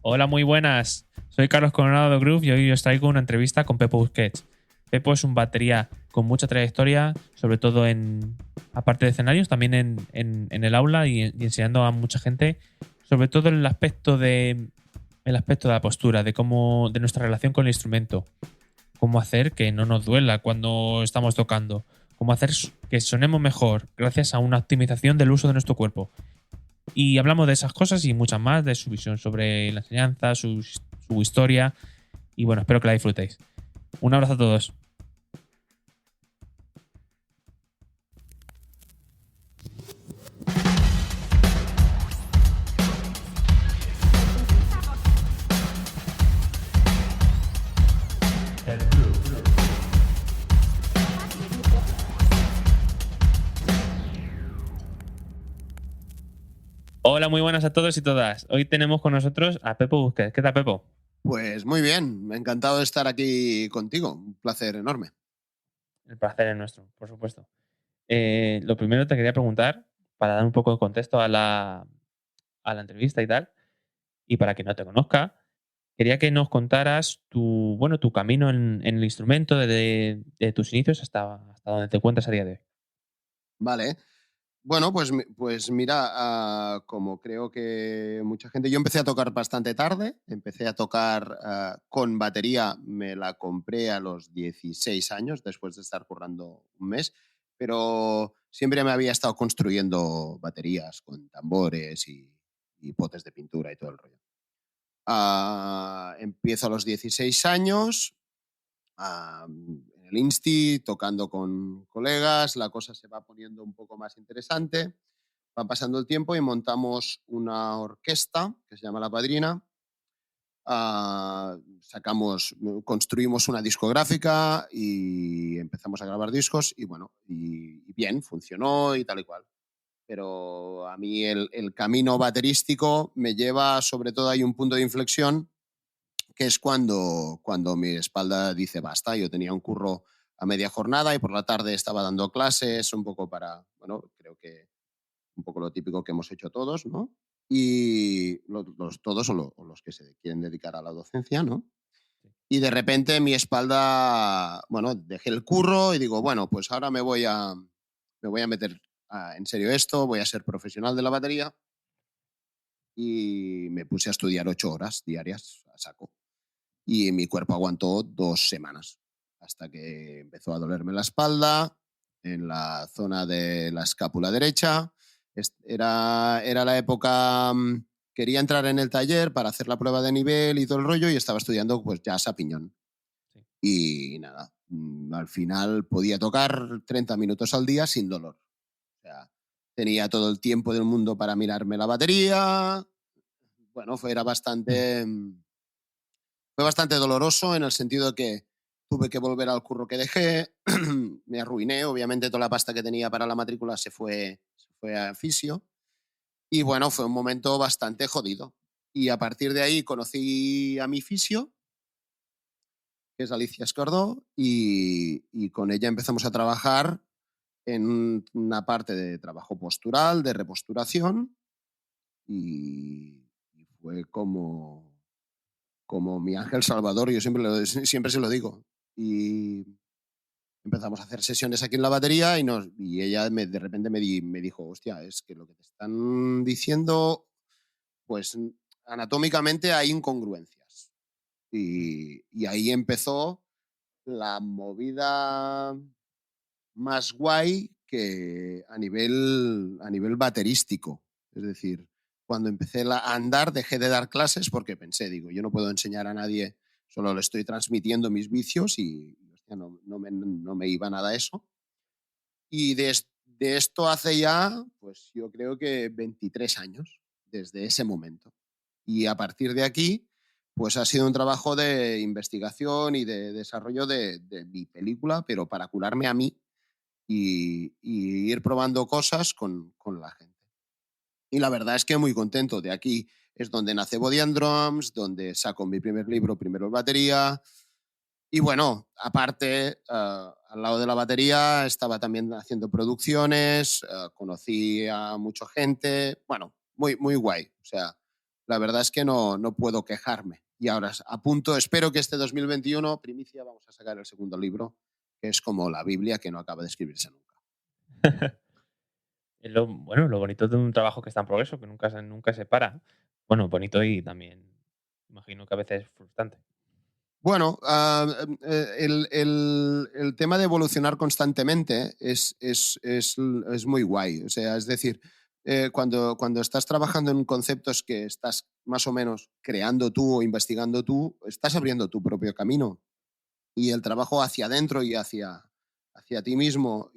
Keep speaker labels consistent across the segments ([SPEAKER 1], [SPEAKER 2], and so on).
[SPEAKER 1] Hola, muy buenas. Soy Carlos Coronado de Groove y hoy os traigo una entrevista con Pepo Busquets. Pepo es un batería con mucha trayectoria, sobre todo aparte de escenarios, también en el aula y enseñando a mucha gente, sobre todo el aspecto de la postura, de nuestra relación con el instrumento, cómo hacer que no nos duela cuando estamos tocando, cómo hacer que sonemos mejor gracias a una optimización del uso de nuestro cuerpo. Y hablamos de esas cosas y muchas más, de su visión sobre la enseñanza, su historia. Y bueno, espero que la disfrutéis. Un abrazo a todos. Hola, muy buenas a todos y todas. Hoy tenemos con nosotros a Pepo Busquets. ¿Qué tal, Pepo?
[SPEAKER 2] Pues muy bien, encantado de estar aquí contigo, un placer enorme.
[SPEAKER 1] El placer es nuestro, por supuesto. Lo primero te quería preguntar, para dar un poco de contexto a la entrevista y tal, y para que no te conozca, quería que nos contaras tu camino en el instrumento de tus inicios hasta donde te encuentras a día de hoy.
[SPEAKER 2] Vale, bueno, pues mira, como creo que mucha gente, yo empecé a tocar bastante tarde, empecé a tocar con batería, me la compré a los 16 años, después de estar currando un mes, pero siempre me había estado construyendo baterías con tambores y potes de pintura y todo el rollo. Empiezo a los 16 años, en el Insti, tocando con colegas, la cosa se va poniendo un poco más interesante, va pasando el tiempo y montamos una orquesta que se llama La Padrina. Construimos una discográfica y empezamos a grabar discos y bueno, y bien, funcionó y tal y cual. Pero a mí el camino baterístico me lleva, sobre todo hay un punto de inflexión que es cuando mi espalda dice basta. Yo tenía un curro a media jornada y por la tarde estaba dando clases, un poco para, bueno, creo que un poco lo típico que hemos hecho todos, ¿no? Y todos o los que se quieren dedicar a la docencia, ¿no? Y de repente mi espalda, bueno, dejé el curro y digo, bueno, pues ahora me voy a meter en serio esto, voy a ser profesional de la batería y me puse a estudiar 8 horas diarias a saco y mi cuerpo aguantó 2 semanas hasta que empezó a dolerme la espalda en la zona de la escápula derecha. Era la época, quería entrar en el taller para hacer la prueba de nivel y todo el rollo y estaba estudiando pues jazz a piñón.
[SPEAKER 1] Sí.
[SPEAKER 2] Y nada, al final podía tocar 30 minutos al día sin dolor. O sea, tenía todo el tiempo del mundo para mirarme la batería. Bueno,
[SPEAKER 1] Mm.
[SPEAKER 2] fue bastante doloroso en el sentido de que tuve que volver al curro que dejé, me arruiné, obviamente toda la pasta que tenía para la matrícula se fue a fisio y bueno, fue un momento bastante jodido. Y a partir de ahí conocí a mi fisio, que es Alicia Escardó, y con ella empezamos a trabajar en una parte de trabajo postural, de reposturación, y fue como mi ángel salvador, yo siempre se lo digo. Y empezamos a hacer sesiones aquí en la batería y ella de repente me dijo, hostia, es que lo que te están diciendo, pues anatómicamente hay incongruencias. Y ahí empezó la movida más guay que a nivel baterístico. Es decir, cuando empecé a andar dejé de dar clases porque pensé, digo, yo no puedo enseñar a nadie, solo le estoy transmitiendo mis vicios y hostia, no me iba nada eso. Y de esto hace ya, pues yo creo que 23 años, desde ese momento. Y a partir de aquí, pues ha sido un trabajo de investigación y de desarrollo de mi película, pero para curarme a mí y ir probando cosas con la gente. Y la verdad es que muy contento. De aquí es donde nace Body and Drums, donde saco mi primer libro, Primero el Batería. Y bueno, aparte, al lado de la batería estaba también haciendo producciones, conocí a mucha gente. Bueno, muy, muy guay. O sea, la verdad es que no puedo quejarme. Y ahora a punto, espero que este 2021, primicia, vamos a sacar el segundo libro, que es como la Biblia que no acaba de escribirse nunca.
[SPEAKER 1] Es bueno, lo bonito de un trabajo que está en progreso, que nunca se para. Bueno, bonito y también imagino que a veces es frustrante.
[SPEAKER 2] Bueno, el tema de evolucionar constantemente es muy guay. O sea, es decir, cuando estás trabajando en conceptos que estás más o menos creando tú o investigando tú, estás abriendo tu propio camino. Y el trabajo hacia adentro y hacia ti mismo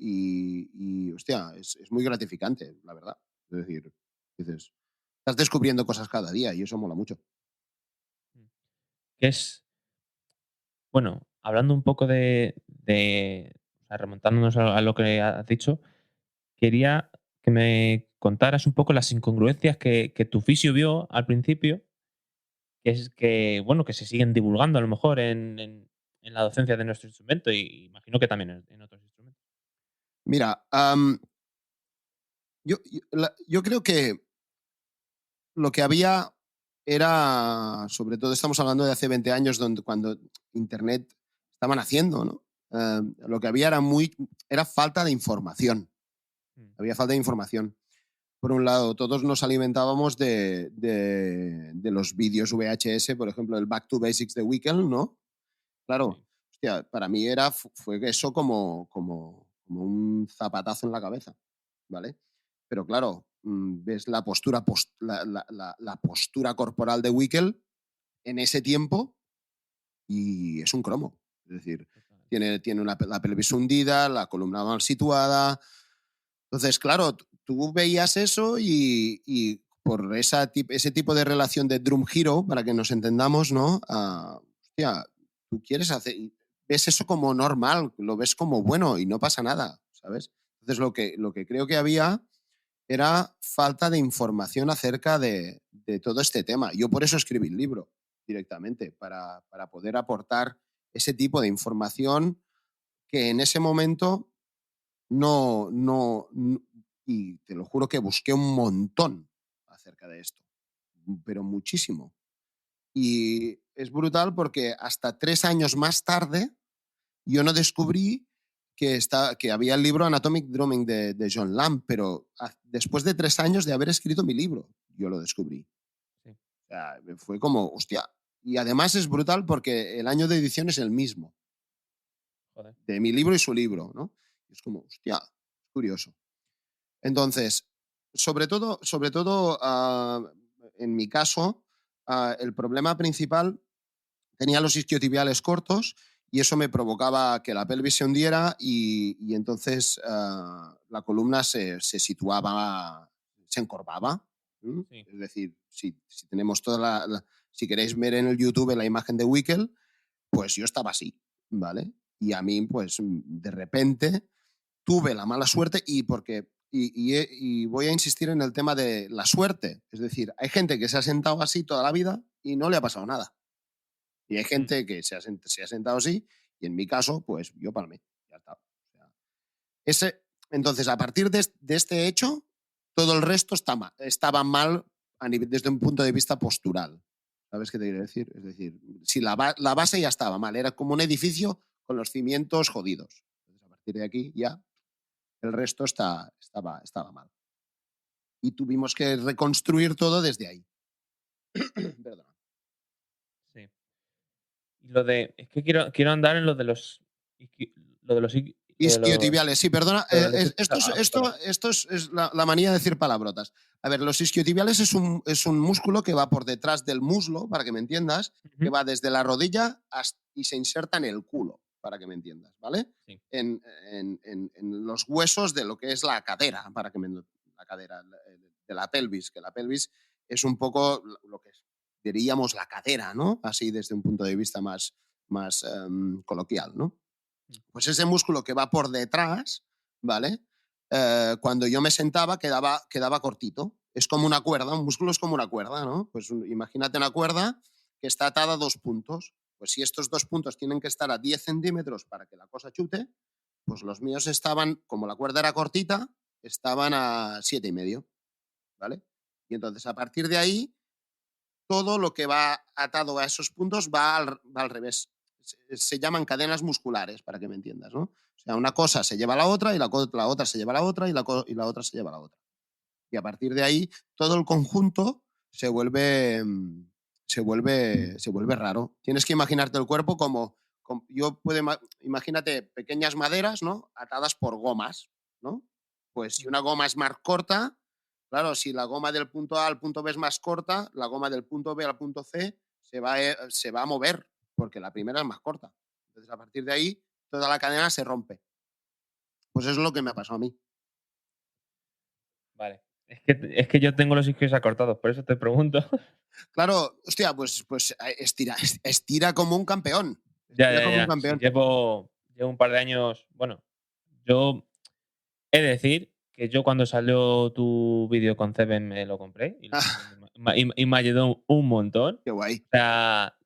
[SPEAKER 2] hostia, es muy gratificante, la verdad. Es decir, dices, estás descubriendo cosas cada día y eso mola mucho.
[SPEAKER 1] Que es, bueno, hablando un poco o sea, remontándonos a lo que has dicho, quería que me contaras un poco las incongruencias que tu fisio vio al principio, que es que, bueno, que se siguen divulgando a lo mejor en la docencia de nuestro instrumento y imagino que también en otros instrumentos.
[SPEAKER 2] Mira, yo creo que lo que había era, sobre todo estamos hablando de hace 20 años, cuando Internet estaba naciendo, ¿no? Lo que había era falta de información.
[SPEAKER 1] Mm,
[SPEAKER 2] Había falta de información. Por un lado, todos nos alimentábamos de los vídeos VHS, por ejemplo, el Back to Basics de Wickel, ¿no? Claro,
[SPEAKER 1] sí,
[SPEAKER 2] hostia, para mí fue eso como un zapatazo en la cabeza, ¿vale? Pero claro, ves la postura, la postura corporal de Wickel en ese tiempo y es un cromo. Es decir,
[SPEAKER 1] total.
[SPEAKER 2] tiene la pelvis hundida, la columna mal situada. Entonces, claro, tú veías eso y por ese tipo de relación de Drum Hero, para que nos entendamos, ¿no? Hostia, tú quieres hacer, ves eso como normal, lo ves como bueno y no pasa nada, ¿sabes? Entonces, lo que creo que había era falta de información acerca de todo este tema. Yo por eso escribí el libro directamente, para poder aportar ese tipo de información que en ese momento y te lo juro que busqué un montón acerca de esto, pero muchísimo. Y es brutal porque hasta 3 años más tarde yo no descubrí que había el libro Anatomic Drumming de John Lamb, pero después de 3 años de haber escrito mi libro, yo lo descubrí.
[SPEAKER 1] Sí,
[SPEAKER 2] O sea, fue como, hostia. Y además es brutal porque el año de edición es el mismo,
[SPEAKER 1] joder.
[SPEAKER 2] de mi libro y su libro, ¿no? Y es como, hostia, curioso. Entonces, sobre todo en mi caso, el problema principal tenía los isquiotibiales cortos y eso me provocaba que la pelvis se hundiera y entonces la columna se situaba, se encorvaba. ¿M?
[SPEAKER 1] Sí,
[SPEAKER 2] Es decir, si tenemos si queréis ver en el YouTube la imagen de Wickel, pues yo estaba así, ¿vale? Y a mí, pues de repente tuve la mala suerte y voy a insistir en el tema de la suerte. Es decir, hay gente que se ha sentado así toda la vida y no le ha pasado nada. Y hay
[SPEAKER 1] mm,
[SPEAKER 2] gente que se ha sentado así y en mi caso, pues yo palmé. Ya está. O sea, entonces, a partir de este hecho, todo el resto estaba mal desde un punto de vista postural. ¿Sabes qué te quiero decir? Es decir, si la base ya estaba mal, era como un edificio con los cimientos jodidos. Entonces, a partir de aquí ya el resto estaba mal. Y tuvimos que reconstruir todo desde ahí. Perdona.
[SPEAKER 1] sí. Y es que quiero andar en lo de los isqui- lo de los isqui-
[SPEAKER 2] Isquiotibiales, sí, perdona.
[SPEAKER 1] lo de los
[SPEAKER 2] Esto, es,
[SPEAKER 1] perdón.
[SPEAKER 2] esto es la manía de decir palabrotas. A ver, los isquiotibiales es un músculo que va por detrás del muslo, para que me entiendas, que
[SPEAKER 1] Ujú,
[SPEAKER 2] va desde la rodilla y se inserta en el culo, para que me entiendas, ¿vale?
[SPEAKER 1] sí,
[SPEAKER 2] En los huesos de lo que es la cadera, la cadera de la pelvis, que la pelvis es un poco lo que diríamos la cadera, ¿no? Así desde un punto de vista más coloquial, ¿no?
[SPEAKER 1] mm,
[SPEAKER 2] Pues ese músculo que va por detrás, ¿vale? Cuando yo me sentaba quedaba cortito. Es como una cuerda, un músculo es como una cuerda, ¿no? Pues imagínate una cuerda que está atada a 2 puntos. Pues si estos 2 puntos tienen que estar a 10 centímetros para que la cosa chute, pues los míos estaban, como la cuerda era cortita, estaban a 7,5, ¿vale? Y entonces a partir de ahí todo lo que va atado a esos puntos va al revés. Se llaman cadenas musculares, para que me entiendas, ¿no? O sea, una cosa se lleva a la otra y la otra se lleva a la otra y la otra se lleva a la otra. Y a partir de ahí, todo el conjunto se vuelve raro. Tienes que imaginarte el cuerpo como imagínate pequeñas maderas, ¿no? Atadas por gomas, ¿no? Pues si una goma es más corta, claro, si la goma del punto A al punto B es más corta, la goma del punto B al punto C se va a mover, porque la primera es más corta. Entonces, a partir de ahí, toda la cadena se rompe. Pues eso es lo que me ha pasado a mí.
[SPEAKER 1] Vale. Es que yo tengo los isquios acortados, por eso te pregunto.
[SPEAKER 2] Claro, hostia, pues estira como un campeón.
[SPEAKER 1] Ya,
[SPEAKER 2] Estira
[SPEAKER 1] ya,
[SPEAKER 2] como un
[SPEAKER 1] ya. Sí,
[SPEAKER 2] campeón.
[SPEAKER 1] llevo un par de años. Bueno, yo he de decir que yo cuando salió tu vídeo con Ceben me lo compré y me ayudó un montón.
[SPEAKER 2] Qué guay.
[SPEAKER 1] O sea,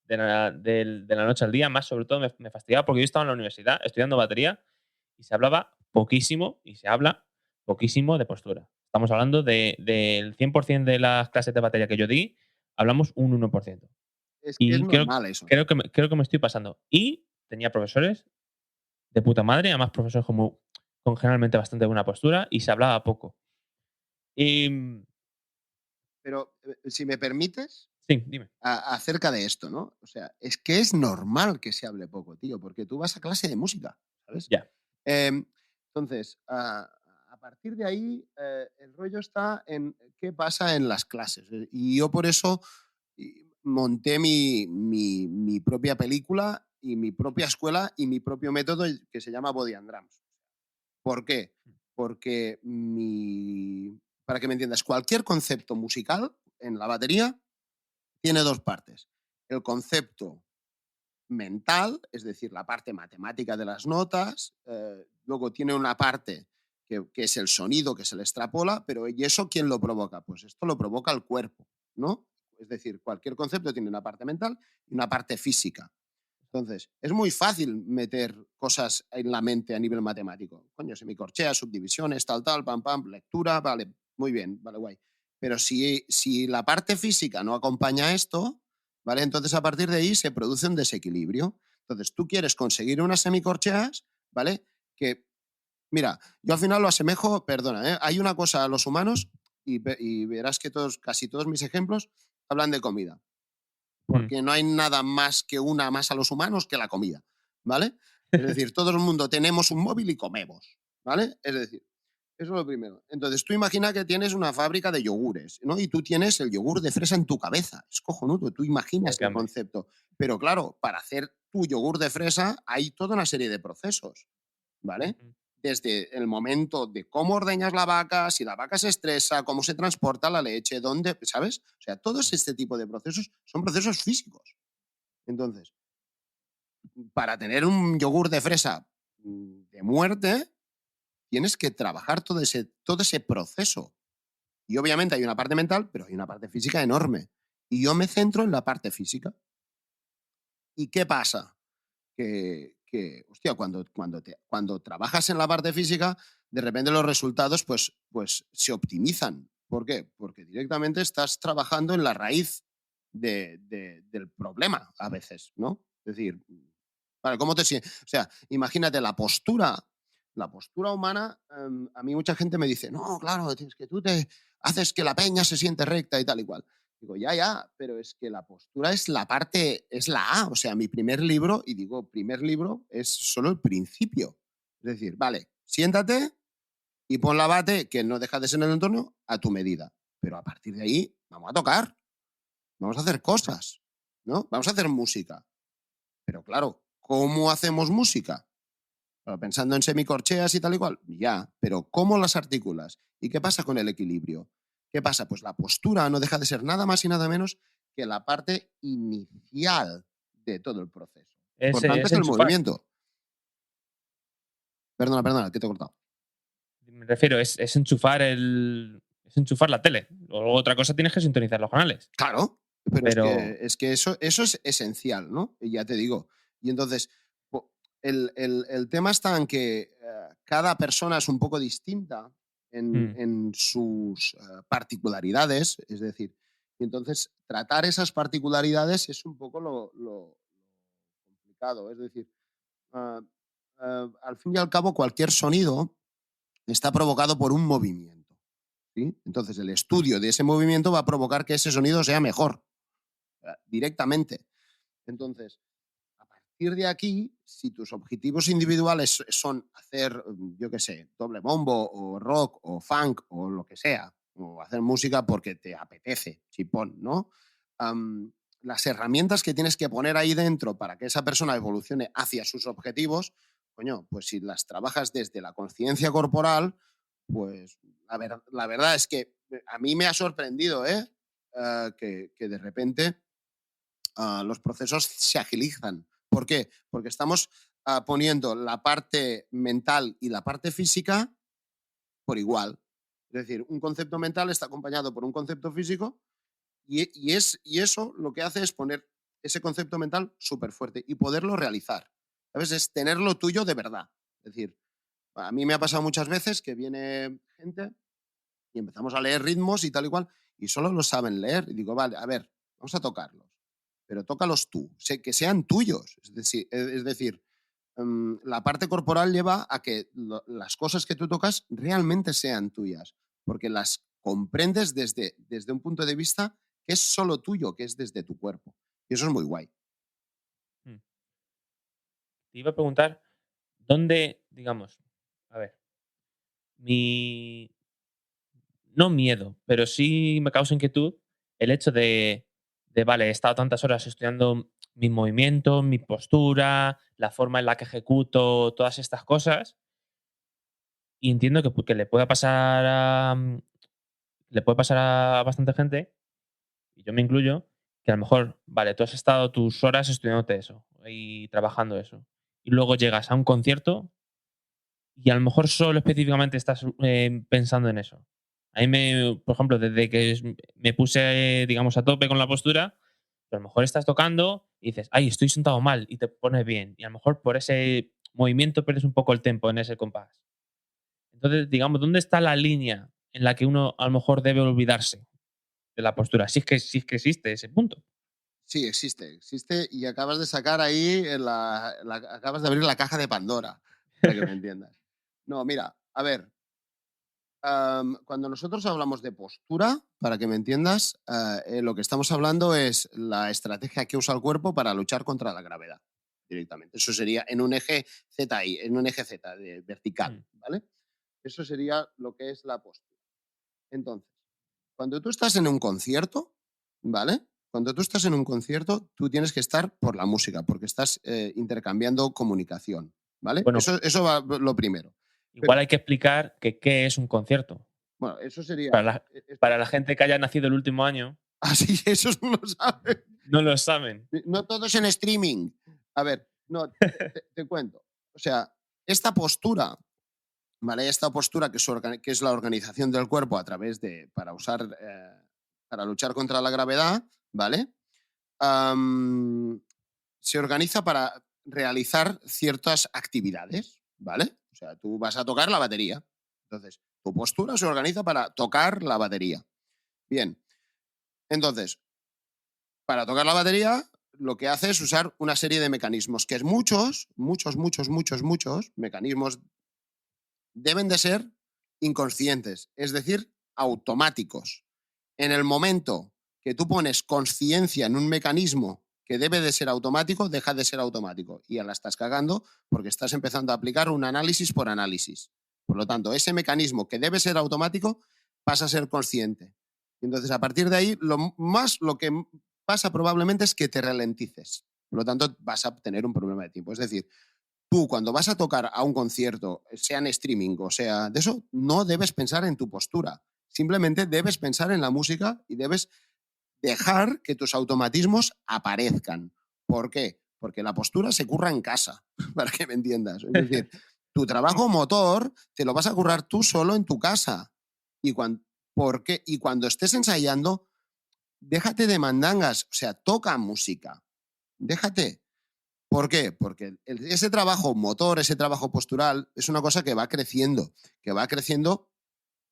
[SPEAKER 1] de la noche al día, más sobre todo me fastidiaba porque yo estaba en la universidad estudiando batería y se hablaba poquísimo y se habla poquísimo de postura. Estamos hablando del 100% de las clases de batería que yo di, hablamos un 1%.
[SPEAKER 2] Es que es
[SPEAKER 1] Y creo,
[SPEAKER 2] normal eso.
[SPEAKER 1] creo que me estoy pasando. Y tenía profesores de puta madre, además profesores con generalmente bastante buena postura y se hablaba poco. Y
[SPEAKER 2] Pero si me permites,
[SPEAKER 1] sí, dime.
[SPEAKER 2] acerca de esto, ¿no? O sea, es que es normal que se hable poco, tío, porque tú vas a clase de música, ¿sabes?
[SPEAKER 1] Ya.
[SPEAKER 2] Entonces, a partir de ahí, el rollo está en qué pasa en las clases. Y yo por eso monté mi propia película y mi propia escuela y mi propio método que se llama Body and Drums. ¿Por qué? Porque para que me entiendas, cualquier concepto musical en la batería tiene dos partes. El concepto mental, es decir, la parte matemática de las notas, luego tiene una parte que es el sonido que se le extrapola, pero ¿y eso quién lo provoca? Pues esto lo provoca el cuerpo, ¿no? Es decir, cualquier concepto tiene una parte mental y una parte física. Entonces, es muy fácil meter cosas en la mente a nivel matemático. Coño, semicorcheas, subdivisiones, tal, pam, pam, lectura, vale, muy bien, vale, guay. Pero si la parte física no acompaña esto, ¿vale? Entonces a partir de ahí se produce un desequilibrio. Entonces tú quieres conseguir unas semicorcheas, ¿vale? Que, mira, yo al final lo asemejo, perdona, hay una cosa a los humanos y verás que casi todos mis ejemplos hablan de comida
[SPEAKER 1] Mm.
[SPEAKER 2] porque no hay nada más que una más a los humanos que la comida, ¿vale? Es decir, todo el mundo tenemos un móvil y comemos, ¿vale? Es decir, eso es lo primero. Entonces, tú imagina que tienes una fábrica de yogures, ¿no? Y tú tienes el yogur de fresa en tu cabeza. Es cojonudo, tú
[SPEAKER 1] Joder,
[SPEAKER 2] imaginas
[SPEAKER 1] qué
[SPEAKER 2] el
[SPEAKER 1] hambre.
[SPEAKER 2] concepto. Pero claro, para hacer tu yogur de fresa hay toda una serie de procesos, ¿vale?
[SPEAKER 1] Ujú.
[SPEAKER 2] Desde el momento de cómo ordeñas la vaca, si la vaca se estresa, cómo se transporta la leche, dónde, ¿sabes? O sea, todos este tipo de procesos son procesos físicos. Entonces, para tener un yogur de fresa de muerte, tienes que trabajar todo ese proceso. Y obviamente hay una parte mental, pero hay una parte física enorme. Y yo me centro en la parte física. ¿Y qué pasa? Que hostia, cuando trabajas en la parte física, de repente los resultados pues se optimizan. ¿Por qué? Porque directamente estás trabajando en la raíz del problema a veces, ¿no? Es decir, vale, ¿cómo te sientes? O sea, imagínate la postura humana, a mí mucha gente me dice, no, claro, es que tú te haces que la peña se siente recta y tal y cual. Digo, ya, pero es que la postura es la parte, es la A. O sea, mi primer libro, y digo, primer libro es solo el principio. Es decir, vale, siéntate y pon la bate, que no deja de ser en el entorno, a tu medida. Pero a partir de ahí, vamos a tocar, vamos a hacer cosas, ¿no? Vamos a hacer música. Pero claro, ¿cómo hacemos música? Claro, pensando en semicorcheas y tal y cual, ya, pero ¿cómo las articulas? ¿Y qué pasa con el equilibrio? ¿Qué pasa? Pues la postura no deja de ser nada más y nada menos que la parte inicial de todo el proceso.
[SPEAKER 1] Es,
[SPEAKER 2] Importante
[SPEAKER 1] es
[SPEAKER 2] es el
[SPEAKER 1] enchufar.
[SPEAKER 2] movimiento. Perdona, que te he cortado.
[SPEAKER 1] Me refiero, es enchufar la tele. O otra cosa tienes que sintonizar los canales.
[SPEAKER 2] Claro, pero es que,
[SPEAKER 1] Pero.
[SPEAKER 2] es que eso es esencial, ¿no? Y ya te digo. Y entonces, el tema está en que cada persona es un poco distinta en,
[SPEAKER 1] Mm,
[SPEAKER 2] en sus particularidades, es decir, Y entonces tratar esas particularidades es un poco lo complicado. Es decir, ah, al fin y al cabo, cualquier sonido está provocado por un movimiento. ¿Sí? Entonces, el estudio de ese movimiento va a provocar que ese sonido sea mejor, directamente. Entonces, a partir de aquí, si tus objetivos individuales son hacer, yo qué sé, doble bombo o rock o funk o lo que sea, o hacer música porque te apetece, chipón, ¿no? Am, las herramientas que tienes que poner ahí dentro para que esa persona evolucione hacia sus objetivos, coño, pues si las trabajas desde la conciencia corporal, pues la verdad es que a mí me ha sorprendido, ¿eh? Que de repente los procesos se agilizan. ¿Por qué? Porque estamos poniendo la parte mental y la parte física por igual. Es decir, un concepto mental está acompañado por un concepto físico y eso lo que hace es poner ese concepto mental súper fuerte y poderlo realizar. ¿Sabes? Es tenerlo tuyo de verdad. Es decir, a mí me ha pasado muchas veces que viene gente y empezamos a leer ritmos y tal y cual, y solo lo saben leer. Y digo, vale, a ver, vamos a tocarlos, pero tócalos tú, que sean tuyos. Es decir, la parte corporal lleva a que las cosas que tú tocas realmente sean tuyas, porque las comprendes desde un punto de vista que es solo tuyo, que es desde tu cuerpo. Y eso es muy guay.
[SPEAKER 1] Mm. Te iba a preguntar, ¿dónde, digamos, a ver, mi, no miedo, pero sí me causa inquietud el hecho vale, he estado tantas horas estudiando mis movimientos, mi postura, la forma en la que ejecuto todas estas cosas, y entiendo que le puede pasar a bastante gente, y yo me incluyo, que a lo mejor, vale, tú has estado tus horas estudiándote eso y trabajando eso, y luego llegas a un concierto y a lo mejor solo específicamente estás pensando en eso. A mí, por ejemplo, desde que me puse, digamos, a tope con la postura, a lo mejor estás tocando y dices, ay, estoy sentado mal y te pones bien. Y a lo mejor por ese movimiento pierdes un poco el tempo en ese compás. Entonces, digamos, ¿dónde está la línea en la que uno a lo mejor debe olvidarse de la postura? Si es que existe ese punto.
[SPEAKER 2] Sí, existe y acabas de sacar ahí, acabas de abrir la caja de Pandora, para que me entiendas. No, mira, a ver, cuando nosotros hablamos de postura, para que me entiendas, lo que estamos hablando es la estrategia que usa el cuerpo para luchar contra la gravedad, directamente. Eso sería en un eje ZI, en un eje Z, vertical,
[SPEAKER 1] Mm.
[SPEAKER 2] ¿vale? Eso sería lo que es la postura. Entonces, cuando tú estás en un concierto, ¿vale? Cuando tú estás en un concierto, tú tienes que estar por la música, porque estás intercambiando comunicación, ¿vale?
[SPEAKER 1] Bueno,
[SPEAKER 2] Eso va lo primero. Pero,
[SPEAKER 1] igual hay que explicar que qué es un concierto.
[SPEAKER 2] bueno, eso sería...
[SPEAKER 1] Para la, para la gente que haya nacido el último año,
[SPEAKER 2] Así, eso no lo sabes.
[SPEAKER 1] no lo saben.
[SPEAKER 2] No todo es en streaming. A ver, no, te cuento. O sea, esta postura, ¿vale? Esta postura que es la organización del cuerpo a través de, para luchar contra la gravedad, ¿vale? Am, Se organiza para realizar ciertas actividades, ¿vale? O sea, tú vas a tocar la batería. Entonces, tu postura se organiza para tocar la batería. Bien, entonces, para tocar la batería, lo que hace es usar una serie de mecanismos, que es muchos mecanismos deben de ser inconscientes, es decir, automáticos. En el momento que tú pones conciencia en un mecanismo que debe de ser automático, deja de ser automático. Y ya la estás cagando porque estás empezando a aplicar un análisis por análisis. Por lo tanto, ese mecanismo que debe ser automático pasa a ser consciente. Y entonces, a partir de ahí, lo que pasa probablemente es que te ralentices. Por lo tanto, vas a tener un problema de tiempo. Es decir, tú cuando vas a tocar a un concierto, sea en streaming o sea de eso, no debes pensar en tu postura. Simplemente debes pensar en la música y debes dejar que tus automatismos aparezcan. ¿Por qué? Porque la postura se curra en casa, para que me entiendas. Es decir, tu trabajo motor te lo vas a currar tú solo en tu casa. Y ¿por qué? Y cuando estés ensayando, déjate de mandangas, o sea, toca música. Déjate. ¿Por qué? Porque ese trabajo motor, ese trabajo postural, es una cosa que va creciendo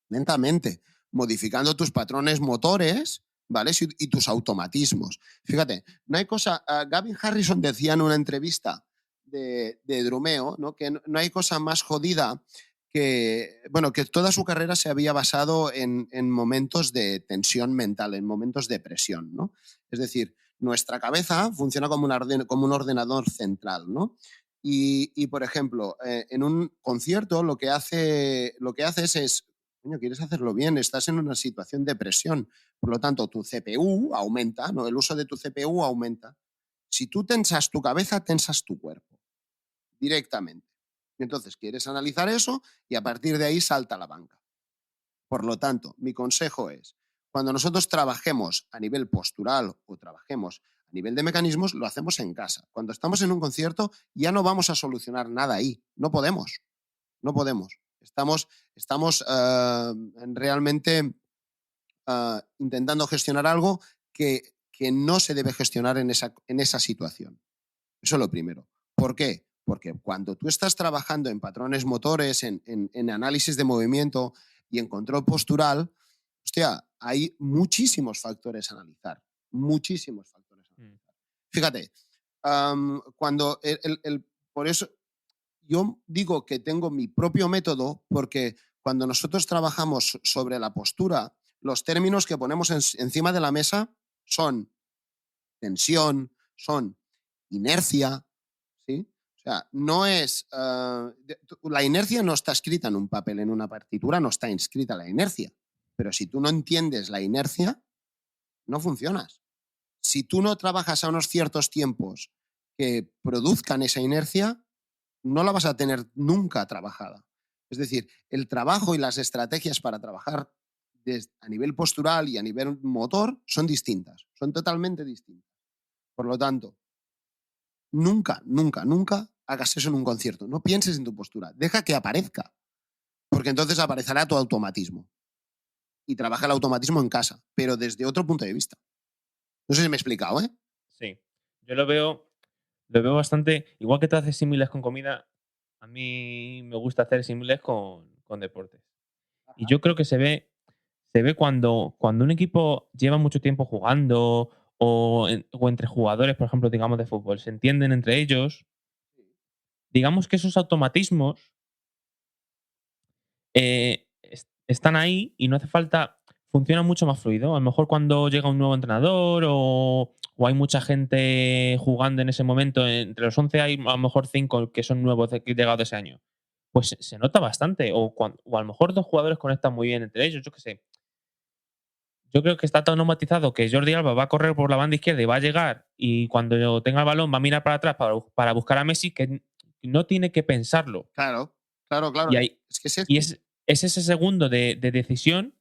[SPEAKER 2] lentamente, modificando tus patrones motores ¿vale? Y tus automatismos. Fíjate, no hay cosa. Gavin Harrison decía en una entrevista de Drumeo, ¿no? Que no hay cosa más jodida que, bueno, que toda su carrera se había basado en momentos de tensión mental, en momentos de presión, ¿no? Es decir, nuestra cabeza funciona como un ordenador central, ¿no? Por ejemplo, en un concierto lo que haces es, coño, quieres hacerlo bien, estás en una situación de presión, por lo tanto, tu CPU aumenta, ¿no? El uso de tu CPU aumenta. Si tú tensas tu cabeza, tensas tu cuerpo directamente. Entonces, quieres analizar eso y a partir de ahí salta la banca. Por lo tanto, mi consejo es, cuando nosotros trabajemos a nivel postural o trabajemos a nivel de mecanismos, lo hacemos en casa. Cuando estamos en un concierto, ya no vamos a solucionar nada ahí. No podemos. No podemos. Estamos realmente intentando gestionar algo que no se debe gestionar en esa situación. Eso es lo primero. ¿Por qué? Porque cuando tú estás trabajando en patrones motores, en análisis de movimiento y en control postural, hostia, hay muchísimos factores a analizar. Muchísimos factores a analizar. Fíjate, cuando por eso yo digo que tengo mi propio método, porque cuando nosotros trabajamos sobre la postura, los términos que ponemos encima de la mesa son tensión, son inercia, ¿sí? O sea, no es... la inercia no está escrita en un papel, en una partitura, no está inscrita la inercia. Pero si tú no entiendes la inercia, no funcionas. Si tú no trabajas a unos ciertos tiempos que produzcan esa inercia, no la vas a tener nunca trabajada. Es decir, el trabajo y las estrategias para trabajar a nivel postural y a nivel motor son distintas, son totalmente distintas. Por lo tanto, nunca, nunca, nunca hagas eso en un concierto. No pienses en tu postura. Deja que aparezca. Porque entonces aparecerá tu automatismo. Y trabaja el automatismo en casa, pero desde otro punto de vista. No sé si me he explicado, ¿eh?
[SPEAKER 1] Sí. Yo lo veo bastante. Igual que tú haces símiles con comida, a mí me gusta hacer símiles con deportes. Y yo creo que se ve cuando un equipo lleva mucho tiempo jugando o entre jugadores, por ejemplo, digamos de fútbol, se entienden entre ellos, digamos que esos automatismos están ahí y no hace falta, funciona mucho más fluido. A lo mejor cuando llega un nuevo entrenador o hay mucha gente jugando en ese momento, entre los 11 hay a lo mejor 5 que son nuevos llegados de ese año. Pues se nota bastante. O a lo mejor dos jugadores conectan muy bien entre ellos, yo qué sé. Yo creo que está tan automatizado que Jordi Alba va a correr por la banda izquierda y va a llegar y cuando tenga el balón va a mirar para atrás para buscar a Messi que no tiene que pensarlo.
[SPEAKER 2] Claro, claro, claro.
[SPEAKER 1] Y, ahí,
[SPEAKER 2] Es que es
[SPEAKER 1] y
[SPEAKER 2] eso.
[SPEAKER 1] es ese segundo de decisión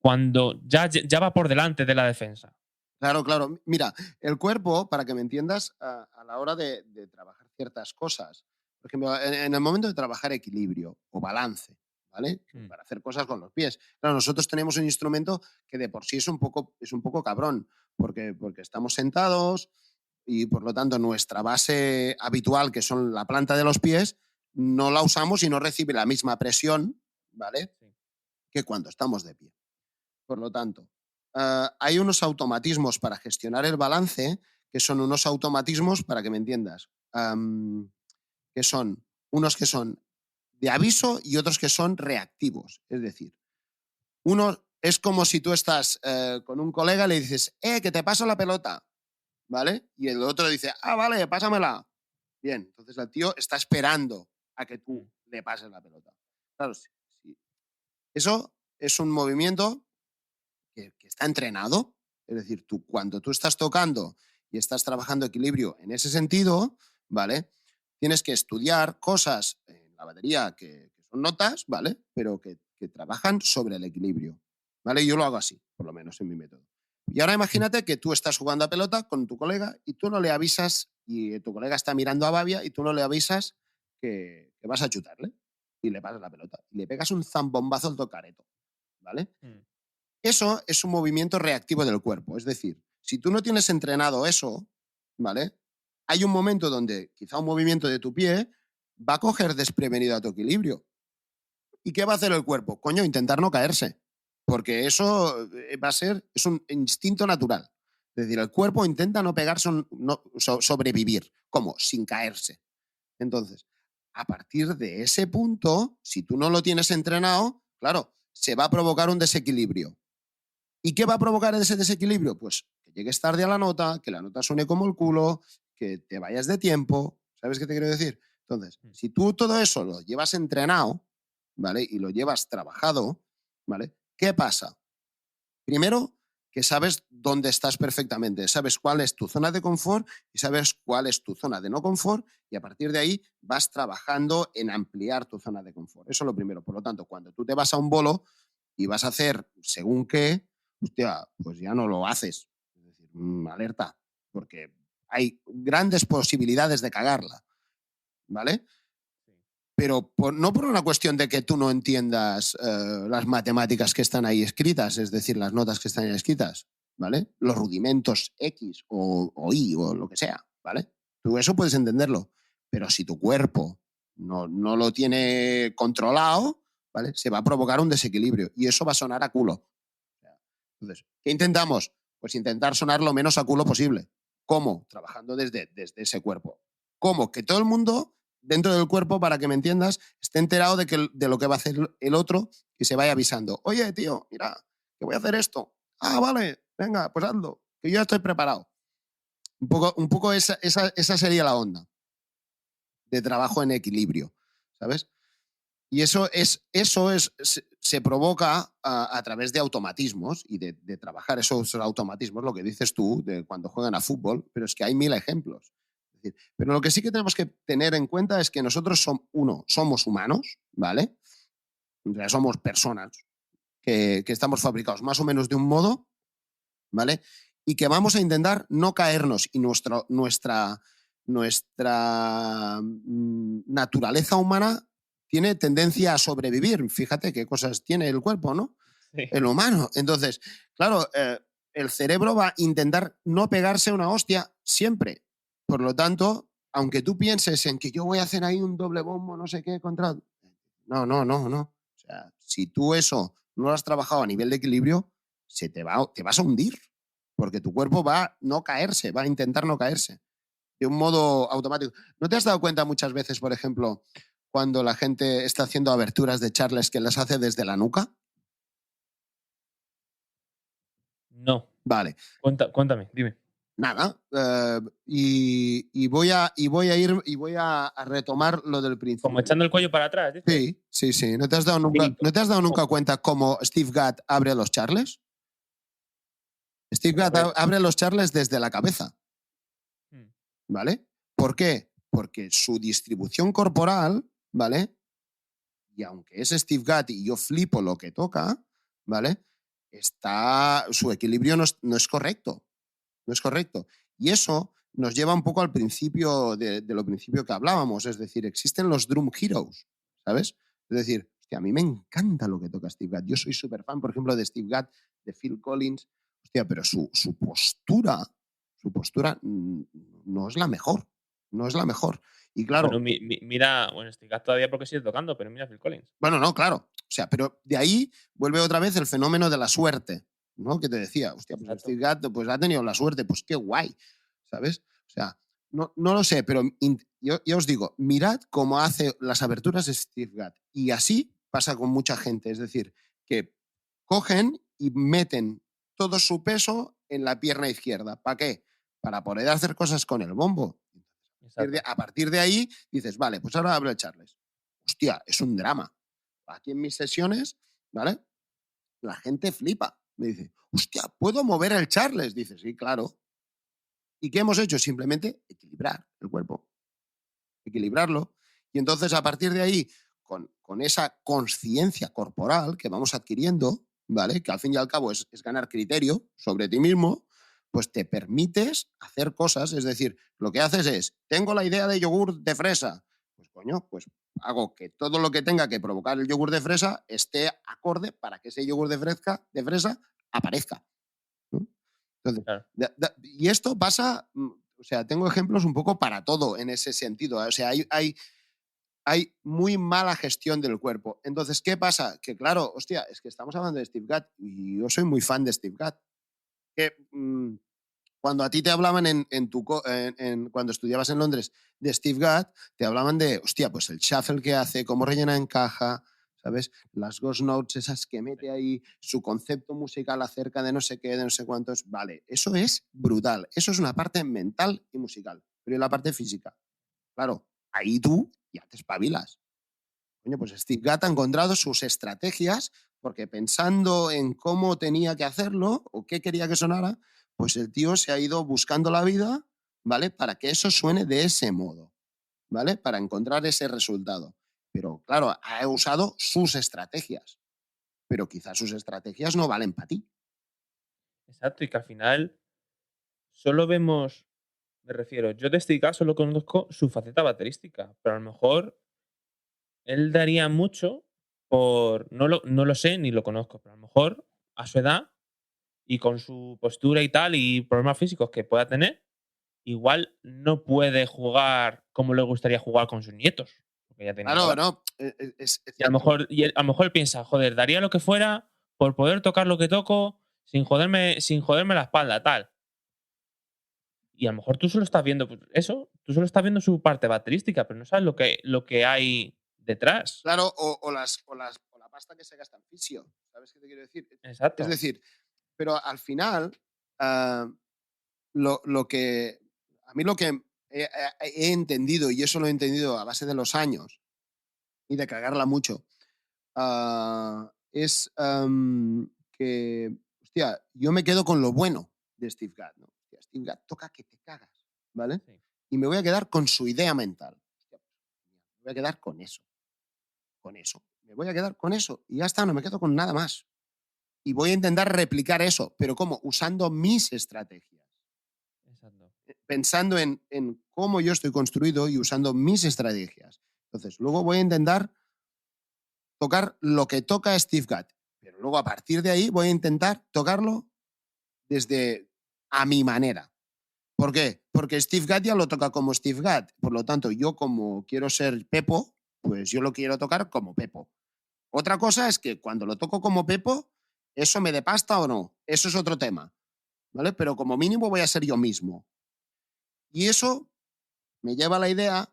[SPEAKER 1] cuando ya va por delante de la defensa.
[SPEAKER 2] Claro, claro. Mira, el cuerpo, para que me entiendas, a la hora de trabajar ciertas cosas, por ejemplo, en el momento de trabajar equilibrio o balance, ¿vale?
[SPEAKER 1] Mm.
[SPEAKER 2] Para hacer cosas con los pies. Claro, nosotros tenemos un instrumento que de por sí es un poco cabrón, porque estamos sentados y por lo tanto nuestra base habitual, que son la planta de los pies, no la usamos y no recibe la misma presión, ¿vale?
[SPEAKER 1] Sí.
[SPEAKER 2] Que cuando estamos de pie. Por lo tanto, hay unos automatismos para gestionar el balance que son unos automatismos, para que me entiendas, que son unos que son de aviso y otros que son reactivos. Es decir, uno es como si tú estás con un colega y le dices, que te paso la pelota, ¿vale? Y el otro dice, vale, pásamela. Bien, entonces el tío está esperando a que tú
[SPEAKER 1] Mm.
[SPEAKER 2] le pases la pelota. Claro, sí, sí. Eso es un movimiento que está entrenado. Es decir, cuando tú estás tocando y estás trabajando equilibrio en ese sentido, ¿vale? Tienes que estudiar cosas en la batería que son notas, ¿vale? Pero que trabajan sobre el equilibrio, ¿vale? Yo lo hago así, por lo menos en mi método. Y ahora imagínate que tú estás jugando a pelota con tu colega y tú no le avisas, y tu colega está mirando a Babia y tú no le avisas que vas a chutarle y le pasas la pelota. Y le pegas un zambombazo al tocareto, ¿vale?
[SPEAKER 1] Mm.
[SPEAKER 2] Eso es un movimiento reactivo del cuerpo. Es decir, si tú no tienes entrenado eso, ¿vale? Hay un momento donde quizá un movimiento de tu pie va a coger desprevenido a tu equilibrio. ¿Y qué va a hacer el cuerpo? Coño, intentar no caerse. Porque eso va a ser, es un instinto natural. Es decir, el cuerpo intenta no pegarse, sobrevivir. ¿Cómo? Sin caerse. Entonces, a partir de ese punto, si tú no lo tienes entrenado, claro, se va a provocar un desequilibrio. ¿Y qué va a provocar ese desequilibrio? Pues que llegues tarde a la nota, que la nota suene como el culo, que te vayas de tiempo. ¿Sabes qué te quiero decir? Entonces, si tú todo eso lo llevas entrenado, ¿vale? Y lo llevas trabajado, ¿vale? ¿Qué pasa? Primero, que sabes dónde estás perfectamente, sabes cuál es tu zona de confort y sabes cuál es tu zona de no confort y a partir de ahí vas trabajando en ampliar tu zona de confort. Eso es lo primero. Por lo tanto, cuando tú te vas a un bolo y vas a hacer según qué, hostia, pues ya no lo haces. Es decir, alerta, porque hay grandes posibilidades de cagarla, ¿vale? Pero no por una cuestión de que tú no entiendas las matemáticas que están ahí escritas, es decir, las notas que están ahí escritas, ¿vale? Los rudimentos X o Y o lo que sea, ¿vale? Tú eso puedes entenderlo, pero si tu cuerpo no lo tiene controlado, ¿vale? Se va a provocar un desequilibrio y eso va a sonar a culo. Entonces, ¿qué intentamos? Pues intentar sonar lo menos a culo posible. ¿Cómo? Trabajando desde ese cuerpo. ¿Cómo? Que todo el mundo dentro del cuerpo, para que me entiendas, esté enterado de lo que va a hacer el otro y se vaya avisando. Oye, tío, mira, que voy a hacer esto. Ah, vale, venga, pues hazlo, que yo ya estoy preparado. Un poco esa sería la onda de trabajo en equilibrio, ¿sabes? Y se provoca a través de automatismos y de trabajar esos automatismos, lo que dices tú, de cuando juegan a fútbol, pero es que hay mil ejemplos. Es decir, pero lo que sí que tenemos que tener en cuenta es que nosotros somos humanos, ¿vale? O sea, somos personas que estamos fabricados más o menos de un modo, ¿vale? Y que vamos a intentar no caernos y nuestra naturaleza humana tiene tendencia a sobrevivir. Fíjate qué cosas tiene el cuerpo, ¿no?
[SPEAKER 1] Sí.
[SPEAKER 2] El humano. Entonces, claro, el cerebro va a intentar no pegarse una hostia siempre. Por lo tanto, aunque tú pienses en que yo voy a hacer ahí un doble bombo, no sé qué, contra... No, no, no, no. O sea, si tú eso no lo has trabajado a nivel de equilibrio, te vas a hundir. Porque tu cuerpo va a no caerse, va a intentar no caerse. De un modo automático. ¿No te has dado cuenta muchas veces, por ejemplo, cuando la gente está haciendo aberturas de Charles que las hace desde la nuca?
[SPEAKER 1] No.
[SPEAKER 2] Vale,
[SPEAKER 1] Cuéntame, dime.
[SPEAKER 2] nada. Y voy a retomar lo del
[SPEAKER 1] Como
[SPEAKER 2] principio.
[SPEAKER 1] echando el cuello para atrás, dices.
[SPEAKER 2] Sí, sí, sí. ¿No te has dado nunca,
[SPEAKER 1] Sí,
[SPEAKER 2] ¿no te has dado nunca cuenta cómo Steve Gadd abre los Charles? Steve
[SPEAKER 1] a
[SPEAKER 2] Gadd
[SPEAKER 1] ver.
[SPEAKER 2] abre los Charles desde la cabeza, ¿vale? ¿Por qué? Porque su distribución corporal, ¿vale? Y aunque es Steve Gadd y yo flipo lo que toca, ¿vale? Su equilibrio no es correcto. No es correcto. Y eso nos lleva un poco al principio de lo principio que hablábamos. Es decir, existen los Drum Heroes, ¿sabes? Es decir, hostia, a mí me encanta lo que toca Steve Gadd. Yo soy súper fan, por ejemplo, de Steve Gadd, de Phil Collins. Hostia, pero su postura no es la mejor. No es la mejor. Y
[SPEAKER 1] Bueno,
[SPEAKER 2] claro,
[SPEAKER 1] mira, bueno, Stig todavía porque sigue tocando, pero mira Phil Collins.
[SPEAKER 2] bueno, no, claro. O sea, pero de ahí vuelve otra vez el fenómeno de la suerte, ¿no? Que te decía, hostia, pues
[SPEAKER 1] Exacto.
[SPEAKER 2] Steve Gadd pues ha tenido la suerte, pues qué guay, ¿sabes? O sea, no lo sé, pero yo os digo, mirad cómo hace las aberturas Steve Gadd. Y así pasa con mucha gente. Es decir, que cogen y meten todo su peso en la pierna izquierda. ¿Para qué? Para poder hacer cosas con el bombo.
[SPEAKER 1] Exacto.
[SPEAKER 2] A partir de ahí dices, vale, pues ahora hablo de Charles. Hostia, es un drama. Aquí en mis sesiones, ¿vale? La gente flipa. Me dice, hostia, ¿puedo mover el Charles? Dice, sí, claro. ¿Y qué hemos hecho? Simplemente equilibrar el cuerpo, equilibrarlo. Y entonces, a partir de ahí, con esa conciencia corporal que vamos adquiriendo, ¿vale? Que al fin y al cabo es ganar criterio sobre ti mismo, pues te permites hacer cosas. Es decir, lo que haces es, tengo la idea de yogur de fresa. Pues coño, pues hago que todo lo que tenga que provocar el yogur de fresa esté acorde para que ese yogur de fresa aparezca, ¿no? Entonces,
[SPEAKER 1] Claro.
[SPEAKER 2] y esto pasa, o sea, tengo ejemplos un poco para todo en ese sentido. O sea, hay muy mala gestión del cuerpo. Entonces, ¿qué pasa? Que claro, hostia, es que estamos hablando de Steve Gadd y yo soy muy fan de Steve Gadd. Que cuando a ti te hablaban cuando estudiabas en Londres de Steve Gadd, te hablaban de, hostia, pues el shuffle que hace, cómo rellena en caja, ¿sabes? Las ghost notes esas que mete ahí, su concepto musical acerca de no sé qué, de no sé cuántos. Vale, eso es brutal. Eso es una parte mental y musical. Pero ¿y la parte física? Claro, ahí tú ya te espabilas. Coño, pues Steve Gadd ha encontrado sus estrategias porque pensando en cómo tenía que hacerlo o qué quería que sonara, pues el tío se ha ido buscando la vida, ¿vale? Para que eso suene de ese modo, ¿vale? Para encontrar ese resultado. Pero claro, ha usado sus estrategias, pero quizás sus estrategias no valen para ti.
[SPEAKER 1] Exacto, y que al final solo vemos, me refiero, yo de este caso solo conozco su faceta baterística, pero a lo mejor él daría mucho por, no lo sé ni lo conozco, pero a lo mejor a su edad y con su postura y tal y problemas físicos que pueda tener, igual no puede jugar como le gustaría jugar con sus nietos, porque ya tiene una
[SPEAKER 2] Claro,
[SPEAKER 1] edad.
[SPEAKER 2] no, es
[SPEAKER 1] Y a lo
[SPEAKER 2] cierto.
[SPEAKER 1] mejor, a lo mejor él piensa, joder, daría lo que fuera por poder tocar lo que toco sin joderme la espalda, tal. Y a lo mejor tú solo estás viendo pues, eso, tú solo estás viendo su parte baterística, pero no sabes lo que hay detrás.
[SPEAKER 2] Claro, o la pasta que se gasta en fisio. ¿Sabes qué te quiero decir? Es
[SPEAKER 1] Exacto.
[SPEAKER 2] decir, pero al final, ah, lo que a mí lo que he entendido, y eso lo he entendido a base de los años y de cagarla mucho, es que, hostia, yo me quedo con lo bueno de Steve Gadd, ¿no? Hostia, Steve Gadd toca que te cagas, ¿vale?
[SPEAKER 1] Sí,
[SPEAKER 2] Y me voy a quedar con su idea mental. Hostia, me voy a quedar con eso, con eso. Me voy a quedar con eso y ya está, no me quedo con nada más. Y voy a intentar replicar eso, pero ¿cómo? Usando mis estrategias.
[SPEAKER 1] exacto.
[SPEAKER 2] Pensando en cómo yo estoy construido y usando mis estrategias. Entonces, luego voy a intentar tocar lo que toca Steve Gadd, pero luego a partir de ahí voy a intentar tocarlo desde a mi manera. ¿Por qué? Porque Steve Gadd ya lo toca como Steve Gadd. Por lo tanto, yo como quiero ser Pepo, pues yo lo quiero tocar como Pepo. Otra cosa es que cuando lo toco como Pepo, ¿eso me dé pasta o no? Eso es otro tema, ¿vale? Pero como mínimo voy a ser yo mismo. Y eso me lleva a la idea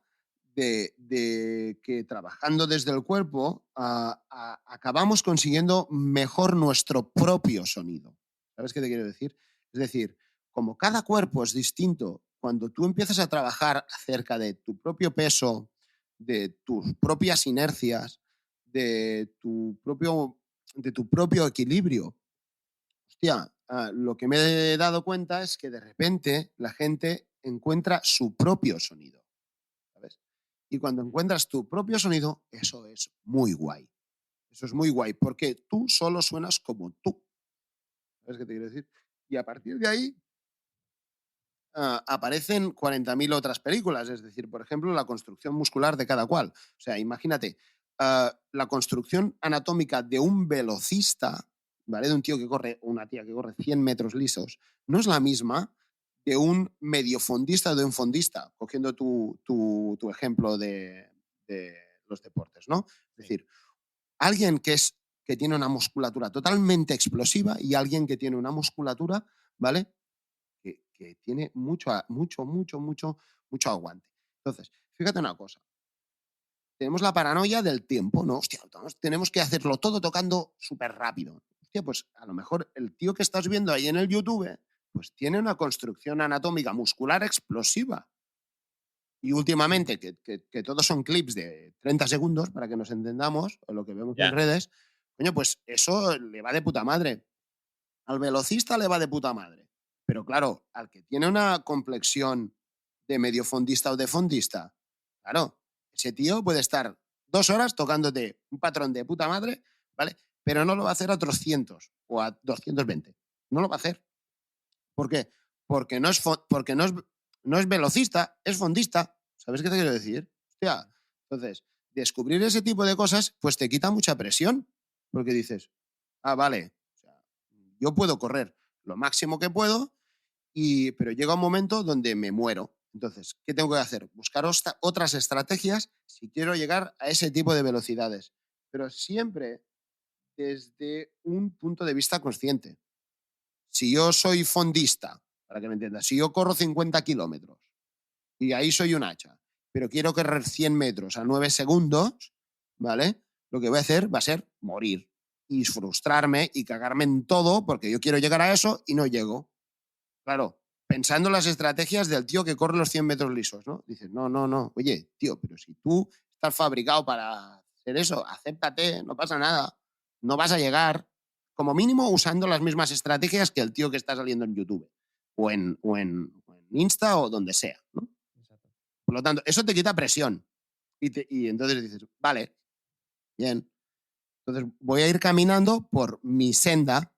[SPEAKER 2] de que trabajando desde el cuerpo acabamos consiguiendo mejor nuestro propio sonido. ¿Sabes qué te quiero decir? Es decir, como cada cuerpo es distinto, cuando tú empiezas a trabajar acerca de tu propio peso, de tus propias inercias, de de tu propio equilibrio, hostia, lo que me he dado cuenta es que de repente la gente encuentra su propio sonido, ¿sabes? Y cuando encuentras tu propio sonido, eso es muy guay. Eso es muy guay, porque tú solo suenas como tú. ¿Sabes qué te quiero decir? Y a partir de ahí aparecen 40.000 otras películas, es decir, por ejemplo, la construcción muscular de cada cual. O sea, imagínate, la construcción anatómica de un velocista, ¿vale? De un tío que corre, o una tía que corre 100 metros lisos, no es la misma de un mediofondista o de un fondista, cogiendo tu ejemplo de los deportes, ¿no? Es
[SPEAKER 1] Sí.
[SPEAKER 2] decir, alguien que tiene una musculatura totalmente explosiva y alguien que tiene una musculatura, ¿vale? Que tiene mucho aguante. Entonces, fíjate una cosa. Tenemos la paranoia del tiempo, ¿no? Hostia, tenemos que hacerlo todo tocando súper rápido. Hostia, pues a lo mejor el tío que estás viendo ahí en el YouTube, pues tiene una construcción anatómica muscular explosiva. Y últimamente, que todos son clips de 30 segundos, para que nos entendamos, o lo que vemos en
[SPEAKER 1] Ya.
[SPEAKER 2] redes, coño, pues eso le va de puta madre. Al velocista le va de puta madre. Pero claro, al que tiene una complexión de medio fondista o de fondista, claro, ese tío puede estar 2 horas tocándote un patrón de puta madre, ¿vale? Pero no lo va a hacer a 300 o a 220. No lo va a hacer. ¿Por qué? Porque no es velocista, es fondista. ¿Sabes qué te quiero decir? Hostia, entonces, descubrir ese tipo de cosas, pues te quita mucha presión. Porque dices, vale, o sea, yo puedo correr lo máximo que puedo, pero llega un momento donde me muero. Entonces, ¿qué tengo que hacer? Buscar otras estrategias si quiero llegar a ese tipo de velocidades, pero siempre desde un punto de vista consciente. Si yo soy fondista, para que me entiendas, si yo corro 50 kilómetros y ahí soy un hacha, pero quiero correr 100 metros a 9 segundos, ¿vale? Lo que voy a hacer va a ser morir y frustrarme y cagarme en todo porque yo quiero llegar a eso y no llego. Claro, pensando en las estrategias del tío que corre los 100 metros lisos, ¿no? Dices, no, no, no, oye, tío, pero si tú estás fabricado para hacer eso, acéptate, no pasa nada, no vas a llegar, como mínimo usando las mismas estrategias que el tío que está saliendo en YouTube o en Insta o donde sea, ¿no?
[SPEAKER 1] Exacto.
[SPEAKER 2] Por lo tanto, eso te quita presión y entonces dices, vale, bien, entonces voy a ir caminando por mi senda.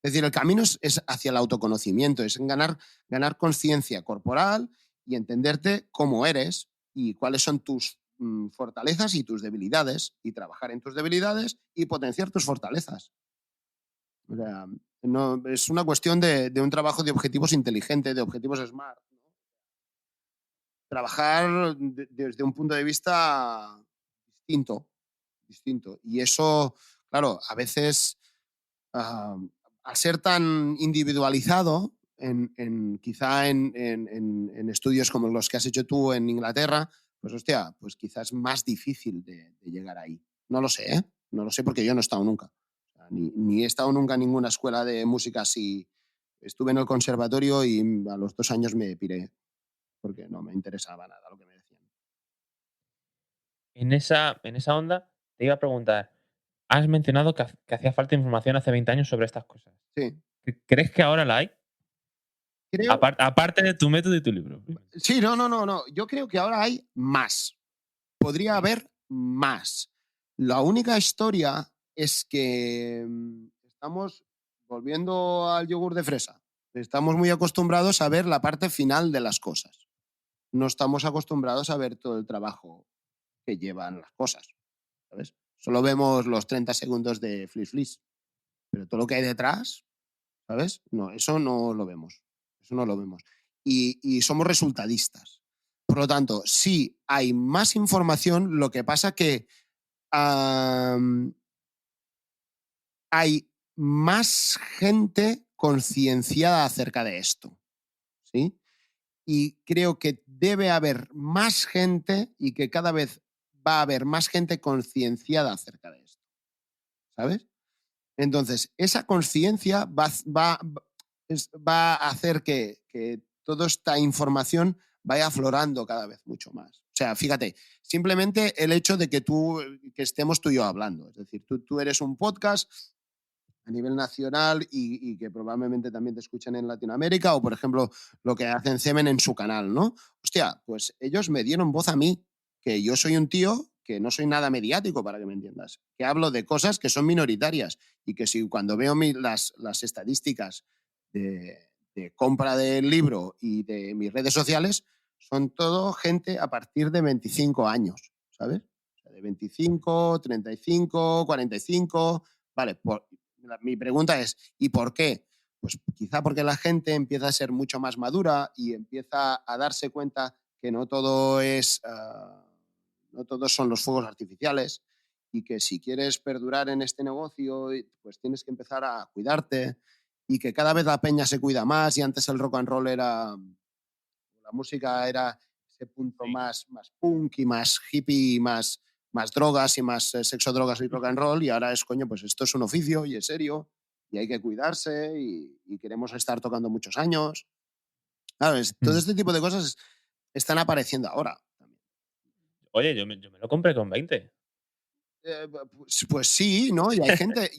[SPEAKER 2] Es decir, el camino es hacia el autoconocimiento, es en ganar conciencia corporal y entenderte cómo eres y cuáles son tus fortalezas y tus debilidades y trabajar en tus debilidades y potenciar tus fortalezas. O sea, no, es una cuestión de un trabajo de objetivos inteligente, de objetivos SMART, ¿no? Trabajar desde un punto de vista distinto, distinto. Y eso, claro, a veces ah, al ser tan individualizado, quizá en estudios como los que has hecho tú en Inglaterra, pues hostia, pues quizás es más difícil de llegar ahí. No lo sé, ¿eh? No lo sé porque yo no he estado nunca. O sea, ni he estado nunca en ninguna escuela de música así. Estuve en el conservatorio y a los 2 años me piré porque no me interesaba nada lo que me decían.
[SPEAKER 1] En esa onda, te iba a preguntar, has mencionado que hacía falta información hace 20 años sobre estas cosas.
[SPEAKER 2] Sí,
[SPEAKER 1] ¿Crees que ahora la hay?
[SPEAKER 2] creo.
[SPEAKER 1] Aparte de tu método y tu libro.
[SPEAKER 2] Sí, no, no, no, no. Yo creo que ahora hay más. Podría
[SPEAKER 1] Sí.
[SPEAKER 2] haber más. La única historia es que estamos volviendo al yogur de fresa. Estamos muy acostumbrados a ver la parte final de las cosas. No estamos acostumbrados a ver todo el trabajo que llevan las cosas, ¿sabes? Solo vemos los 30 segundos de Flis Flis, pero todo lo que hay detrás, ¿sabes? No, eso no lo vemos. Eso no lo vemos. Y somos resultadistas. Por lo tanto, sí hay más información, lo que pasa que am, hay más gente concienciada acerca de esto, ¿sí? Y creo que debe haber más gente y que cada vez va a haber más gente concienciada acerca de esto, ¿sabes? Entonces, esa conciencia va a hacer que toda esta información vaya aflorando cada vez mucho más. O sea, fíjate, simplemente el hecho de que estemos tú y yo hablando. Es decir, tú eres un podcast a nivel nacional y que probablemente también te escuchan en Latinoamérica o, por ejemplo, lo que hacen Semen en su canal, ¿no? Hostia, pues ellos me dieron voz a mí, que yo soy un tío que no soy nada mediático, para que me entiendas, que hablo de cosas que son minoritarias y que si cuando veo las estadísticas de compra del libro y de mis redes sociales, son todo gente a partir de 25 años, ¿sabes? O sea, de 25, 35, 45, vale, mi pregunta es, ¿y por qué? Pues quizá porque la gente empieza a ser mucho más madura y empieza a darse cuenta que no todos son los fuegos artificiales y que si quieres perdurar en este negocio, pues tienes que empezar a cuidarte y que cada vez la peña se cuida más y antes el rock and roll la música era ese punto
[SPEAKER 1] Sí.
[SPEAKER 2] más punk y más hippie y más drogas y más sexo, drogas y rock and roll y ahora es, coño, pues esto es un oficio y es serio y hay que cuidarse y queremos estar tocando muchos años. Claro, todo
[SPEAKER 1] Mm.
[SPEAKER 2] este tipo de cosas están apareciendo ahora.
[SPEAKER 1] Oye, yo me lo compré con 20.
[SPEAKER 2] Pues sí, ¿no? Y hay gente,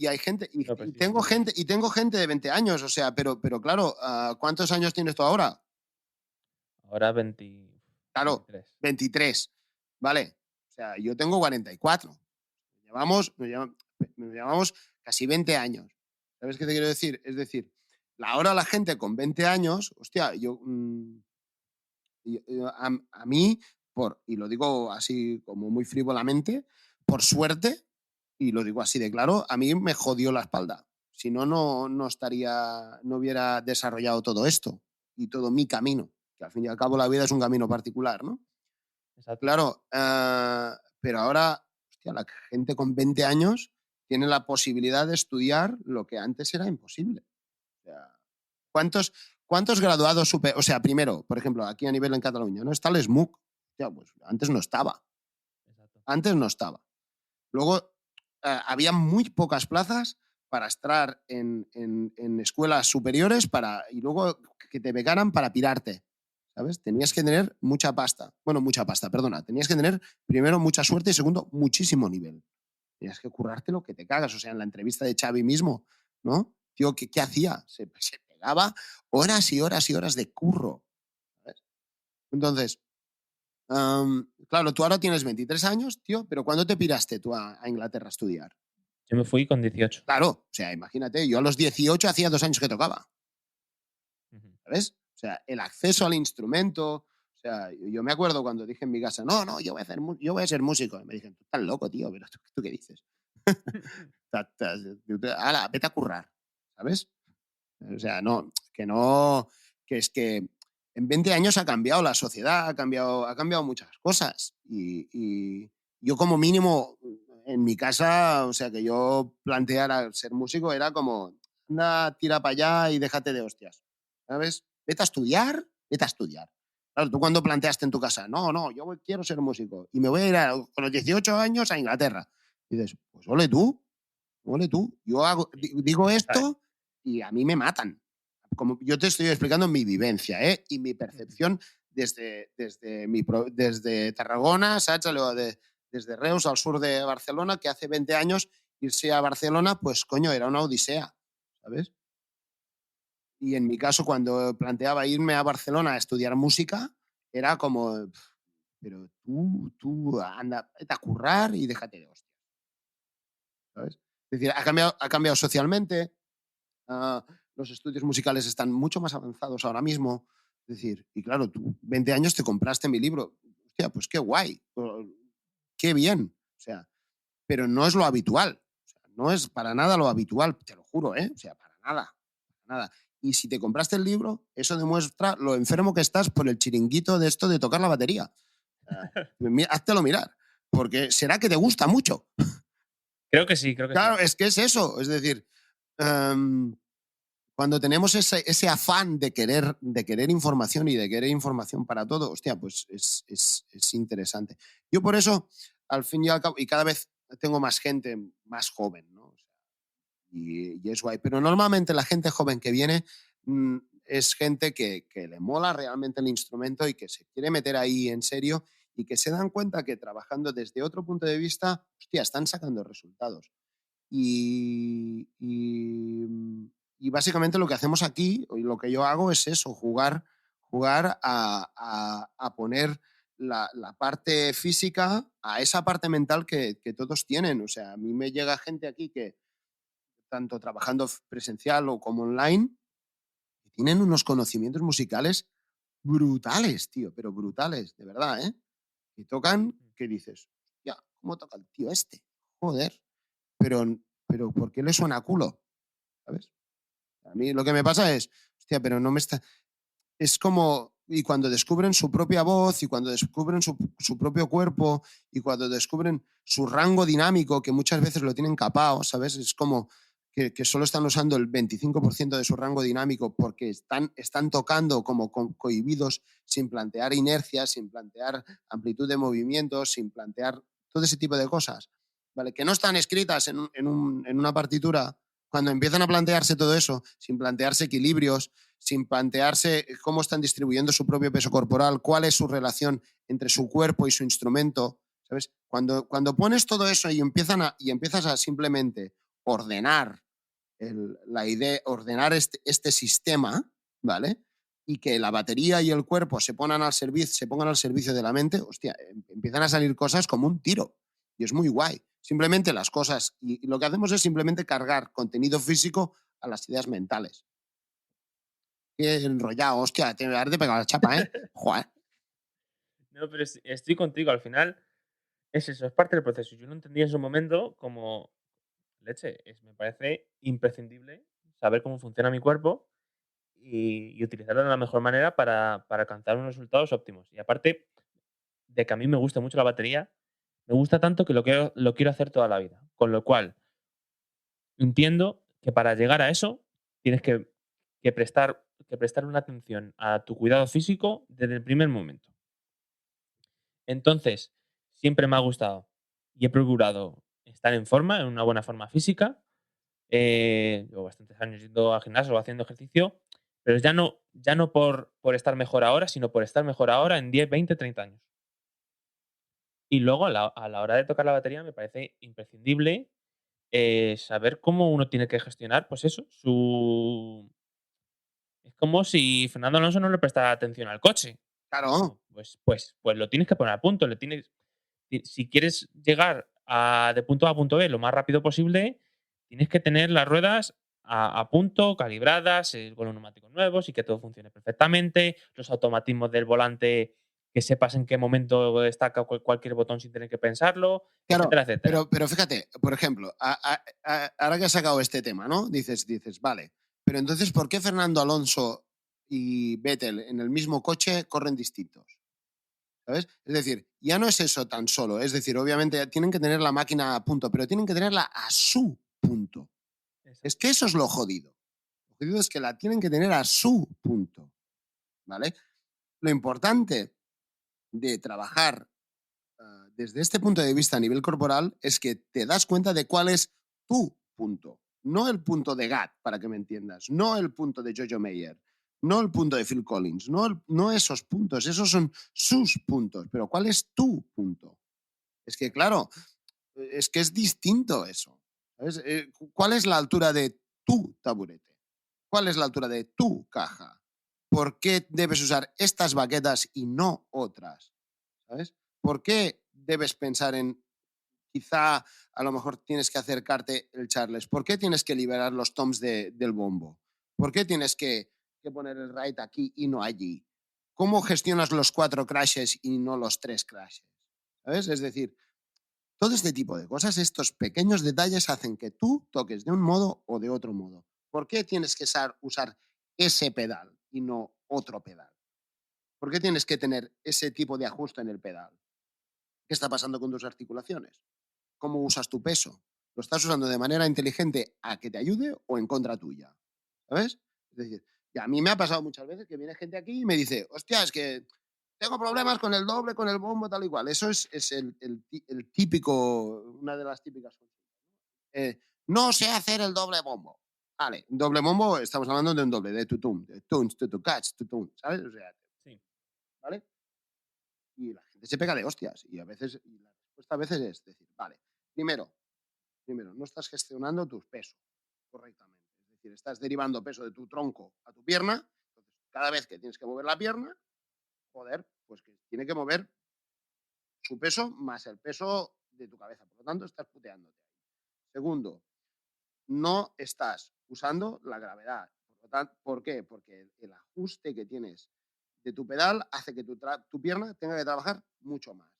[SPEAKER 1] No, pero
[SPEAKER 2] y
[SPEAKER 1] sí, sí,
[SPEAKER 2] tengo
[SPEAKER 1] sí.
[SPEAKER 2] gente, y tengo gente de 20 años, o sea, pero claro, ¿cuántos años tienes tú ahora?
[SPEAKER 1] Ahora 20,
[SPEAKER 2] Claro,
[SPEAKER 1] 23.
[SPEAKER 2] 23, ¿vale? O sea, yo tengo 44. Nos llevamos casi 20 años. ¿Sabes qué te quiero decir? Es decir, ahora la gente con 20 años, hostia, a mí, y lo digo así como muy frívolamente, por suerte, y lo digo así de claro, a mí me jodió la espalda. Si no, no hubiera desarrollado todo esto y todo mi camino. que al fin y al cabo la vida es un camino particular, ¿no?
[SPEAKER 1] Exacto.
[SPEAKER 2] Claro, pero ahora, hostia, la gente con 20 años tiene la posibilidad de estudiar lo que antes era imposible. O sea, ¿cuántos, cuántos graduados O sea, primero, por ejemplo, aquí a nivel en Cataluña, ¿no? Está el SMUC. Hostia, pues antes no estaba.
[SPEAKER 1] Exacto.
[SPEAKER 2] Antes no estaba. Luego, había muy pocas plazas para estar en escuelas superiores y luego que te becaran para pirarte. ¿Sabes? Tenías que tener mucha pasta. Bueno, mucha pasta, perdona. Tenías que tener, primero, mucha suerte y segundo, muchísimo nivel. Tenías que currarte lo que te cagas. O sea, en la entrevista de Xavi mismo, ¿no? Tío, ¿qué hacía? Se pegaba horas y horas y horas de curro. ¿Sabes? Entonces, claro, tú ahora tienes 23 años, tío, pero ¿cuándo te piraste tú a Inglaterra a estudiar?
[SPEAKER 1] Yo me fui con 18.
[SPEAKER 2] Claro, o sea, imagínate, yo a los 18 hacía 2 años que tocaba,
[SPEAKER 1] Ujú.
[SPEAKER 2] ¿sabes? O sea, el acceso al instrumento. O sea, yo me acuerdo cuando dije en mi casa, no, no, yo voy a ser músico. Y me dijeron, tú estás loco, tío, pero ¿tú qué dices? Hala, vete a currar, ¿sabes? O sea, no, que es que en 20 años ha cambiado la sociedad, ha cambiado muchas cosas. Y yo como mínimo en mi casa, o sea, que yo planteara ser músico era como, anda, tira para allá y déjate de hostias, ¿sabes? Vete a estudiar, vete a estudiar. Claro, tú cuando planteaste en tu casa, no, no, quiero ser músico y me voy a ir con los 18 años a Inglaterra. Y dices, pues ole tú, digo
[SPEAKER 1] Está-
[SPEAKER 2] esto y a mí me matan. Como yo te estoy explicando mi vivencia, ¿eh? Y mi percepción desde Tarragona, ¿sabes? Desde Reus al sur de Barcelona, que hace 20 años irse a Barcelona, pues coño, era una odisea, ¿sabes? Y en mi caso, cuando planteaba irme a Barcelona a estudiar música, era como, pero tú anda, vete a currar y déjate de hostia, ¿sabes? Es decir, ha cambiado socialmente. Ah, los estudios musicales están mucho más avanzados ahora mismo. Es decir, y claro, tú, 20 años te compraste mi libro. Hostia, pues qué guay, qué bien. O sea, pero no es lo habitual. O sea, no es para nada lo habitual, te lo juro, ¿eh? O sea, para nada. Para nada. Y si te compraste el libro, eso demuestra lo enfermo que estás por el chiringuito de esto de tocar la batería. Háztelo mirar, porque será que te gusta mucho.
[SPEAKER 1] Creo que sí, creo que sí.
[SPEAKER 2] Claro, es que es eso. Es decir, em, cuando tenemos ese afán de querer información y de querer información para todo, hostia, pues es interesante. Yo por eso, al fin y al cabo, y cada vez tengo más gente más joven, ¿no? O sea, y es guay. Pero normalmente la gente joven que viene es gente que le mola realmente el instrumento y que se quiere meter ahí en serio y que se dan cuenta que trabajando desde otro punto de vista, hostia, están sacando resultados. Y básicamente lo que hacemos aquí, y lo que yo hago es eso, jugar a poner la parte física a esa parte mental que todos tienen. O sea, a mí me llega gente aquí que, tanto trabajando presencial o como online, que tienen unos conocimientos musicales brutales, tío, pero brutales, de verdad, ¿eh? Y tocan que dices, ya, ¿cómo toca el tío este? Joder, pero, pero ¿por qué le suena a culo? ¿Sabes? A mí lo que me pasa es, hostia, pero no me está. Es como. Y cuando descubren su propia voz, y cuando descubren su propio cuerpo, y cuando descubren su rango dinámico, que muchas veces lo tienen capado, ¿sabes? Es como que solo están usando el 25% de su rango dinámico porque están tocando como cohibidos, sin plantear inercias, sin plantear amplitud de movimientos, sin plantear todo ese tipo de cosas, ¿vale? Que no están escritas en una partitura. Cuando empiezan a plantearse todo eso, sin plantearse equilibrios, sin plantearse cómo están distribuyendo su propio peso corporal, cuál es su relación entre su cuerpo y su instrumento, ¿sabes? Cuando pones todo eso y empiezas a simplemente ordenar la idea, ordenar este sistema, ¿vale? Y que la batería y el cuerpo se pongan al servicio de la mente, hostia, empiezan a salir cosas como un tiro. Y es muy guay. Simplemente las cosas, y lo que hacemos es simplemente cargar contenido físico a las ideas mentales. Qué enrollado, hostia, te has de pegar la chapa, ¿eh? Joder.
[SPEAKER 1] No, pero estoy contigo. Al final es eso, es parte del proceso. Yo no entendía en su momento como leche. Me parece imprescindible saber cómo funciona mi cuerpo y utilizarlo de la mejor manera para alcanzar unos resultados óptimos. Y aparte de que a mí me gusta mucho la batería, me gusta tanto que lo quiero hacer toda la vida. Con lo cual, entiendo que para llegar a eso tienes que prestar una atención a tu cuidado físico desde el primer momento. Entonces, siempre me ha gustado y he procurado estar en forma, en una buena forma física. Llevo bastantes años yendo al gimnasio o haciendo ejercicio, pero ya no por estar mejor ahora, sino por estar mejor ahora en 10, 20, 30 años. Y luego a la hora de tocar la batería me parece imprescindible saber cómo uno tiene que gestionar, pues eso, es como si Fernando Alonso no le prestara atención al coche.
[SPEAKER 2] Claro,
[SPEAKER 1] Pues lo tienes que poner a punto, si quieres llegar de punto A a punto B lo más rápido posible, tienes que tener las ruedas a punto, calibradas, con los neumáticos nuevos y que todo funcione perfectamente, los automatismos del volante, que sepas en qué momento destaca cualquier botón sin tener que pensarlo,
[SPEAKER 2] claro.
[SPEAKER 1] etcétera, etcétera.
[SPEAKER 2] Pero fíjate, por ejemplo, ahora que has sacado este tema, ¿no? Dices, vale, pero entonces, ¿por qué Fernando Alonso y Vettel en el mismo coche corren distintos? ¿Sabes? Es decir, ya no es eso tan solo. Es decir, obviamente tienen que tener la máquina a punto, pero tienen que tenerla a su punto. Es
[SPEAKER 1] Exacto.
[SPEAKER 2] que eso es lo jodido. Lo jodido es que la tienen que tener a su punto. ¿Vale? Lo importante de trabajar desde este punto de vista a nivel corporal es que te das cuenta de cuál es tu punto. No el punto de Gat, para que me entiendas. No el punto de Jojo Mayer. No el punto de Phil Collins. No esos puntos. Esos son sus puntos. Pero ¿cuál es tu punto? Es que, claro, es que es distinto eso. ¿Sabes? ¿Cuál es la altura de tu taburete? ¿Cuál es la altura de tu caja? ¿Por qué debes usar estas baquetas y no otras? ¿Sabes? ¿Por qué debes pensar en quizá a lo mejor tienes que acercarte el Charles? ¿Por qué tienes que liberar los toms del bombo? ¿Por qué tienes que poner el right aquí y no allí? ¿Cómo gestionas los 4 crashes y no los 3 crashes? ¿Sabes? Es decir, todo este tipo de cosas, estos pequeños detalles hacen que tú toques de un modo o de otro modo. ¿Por qué tienes que usar ese pedal y no otro pedal? ¿Por qué tienes que tener ese tipo de ajuste en el pedal? ¿Qué está pasando con tus articulaciones? ¿Cómo usas tu peso? ¿Lo estás usando de manera inteligente a que te ayude o en contra tuya? ¿Sabes? Es decir, y a mí me ha pasado muchas veces que viene gente aquí y me dice, hostia, es que tengo problemas con el doble, con el bombo, tal y cual. Eso es el típico, una de las típicas consultas. No sé hacer el doble bombo. Vale, doble bombo, estamos hablando de un doble, de tutum, de tunes, tutucats, tutum, ¿sabes? O sea,
[SPEAKER 1] Sí,
[SPEAKER 2] ¿vale? Y la gente se pega de hostias. Y la respuesta a veces es decir, vale, primero, no estás gestionando tus pesos correctamente. Es decir, estás derivando peso de tu tronco a tu pierna. Entonces, cada vez que tienes que mover la pierna, joder, pues que tiene que mover su peso más el peso de tu cabeza. Por lo tanto, estás puteándote. Segundo, no estás usando la gravedad. ¿Por qué? Porque el ajuste que tienes de tu pedal hace que tu pierna tenga que trabajar mucho más.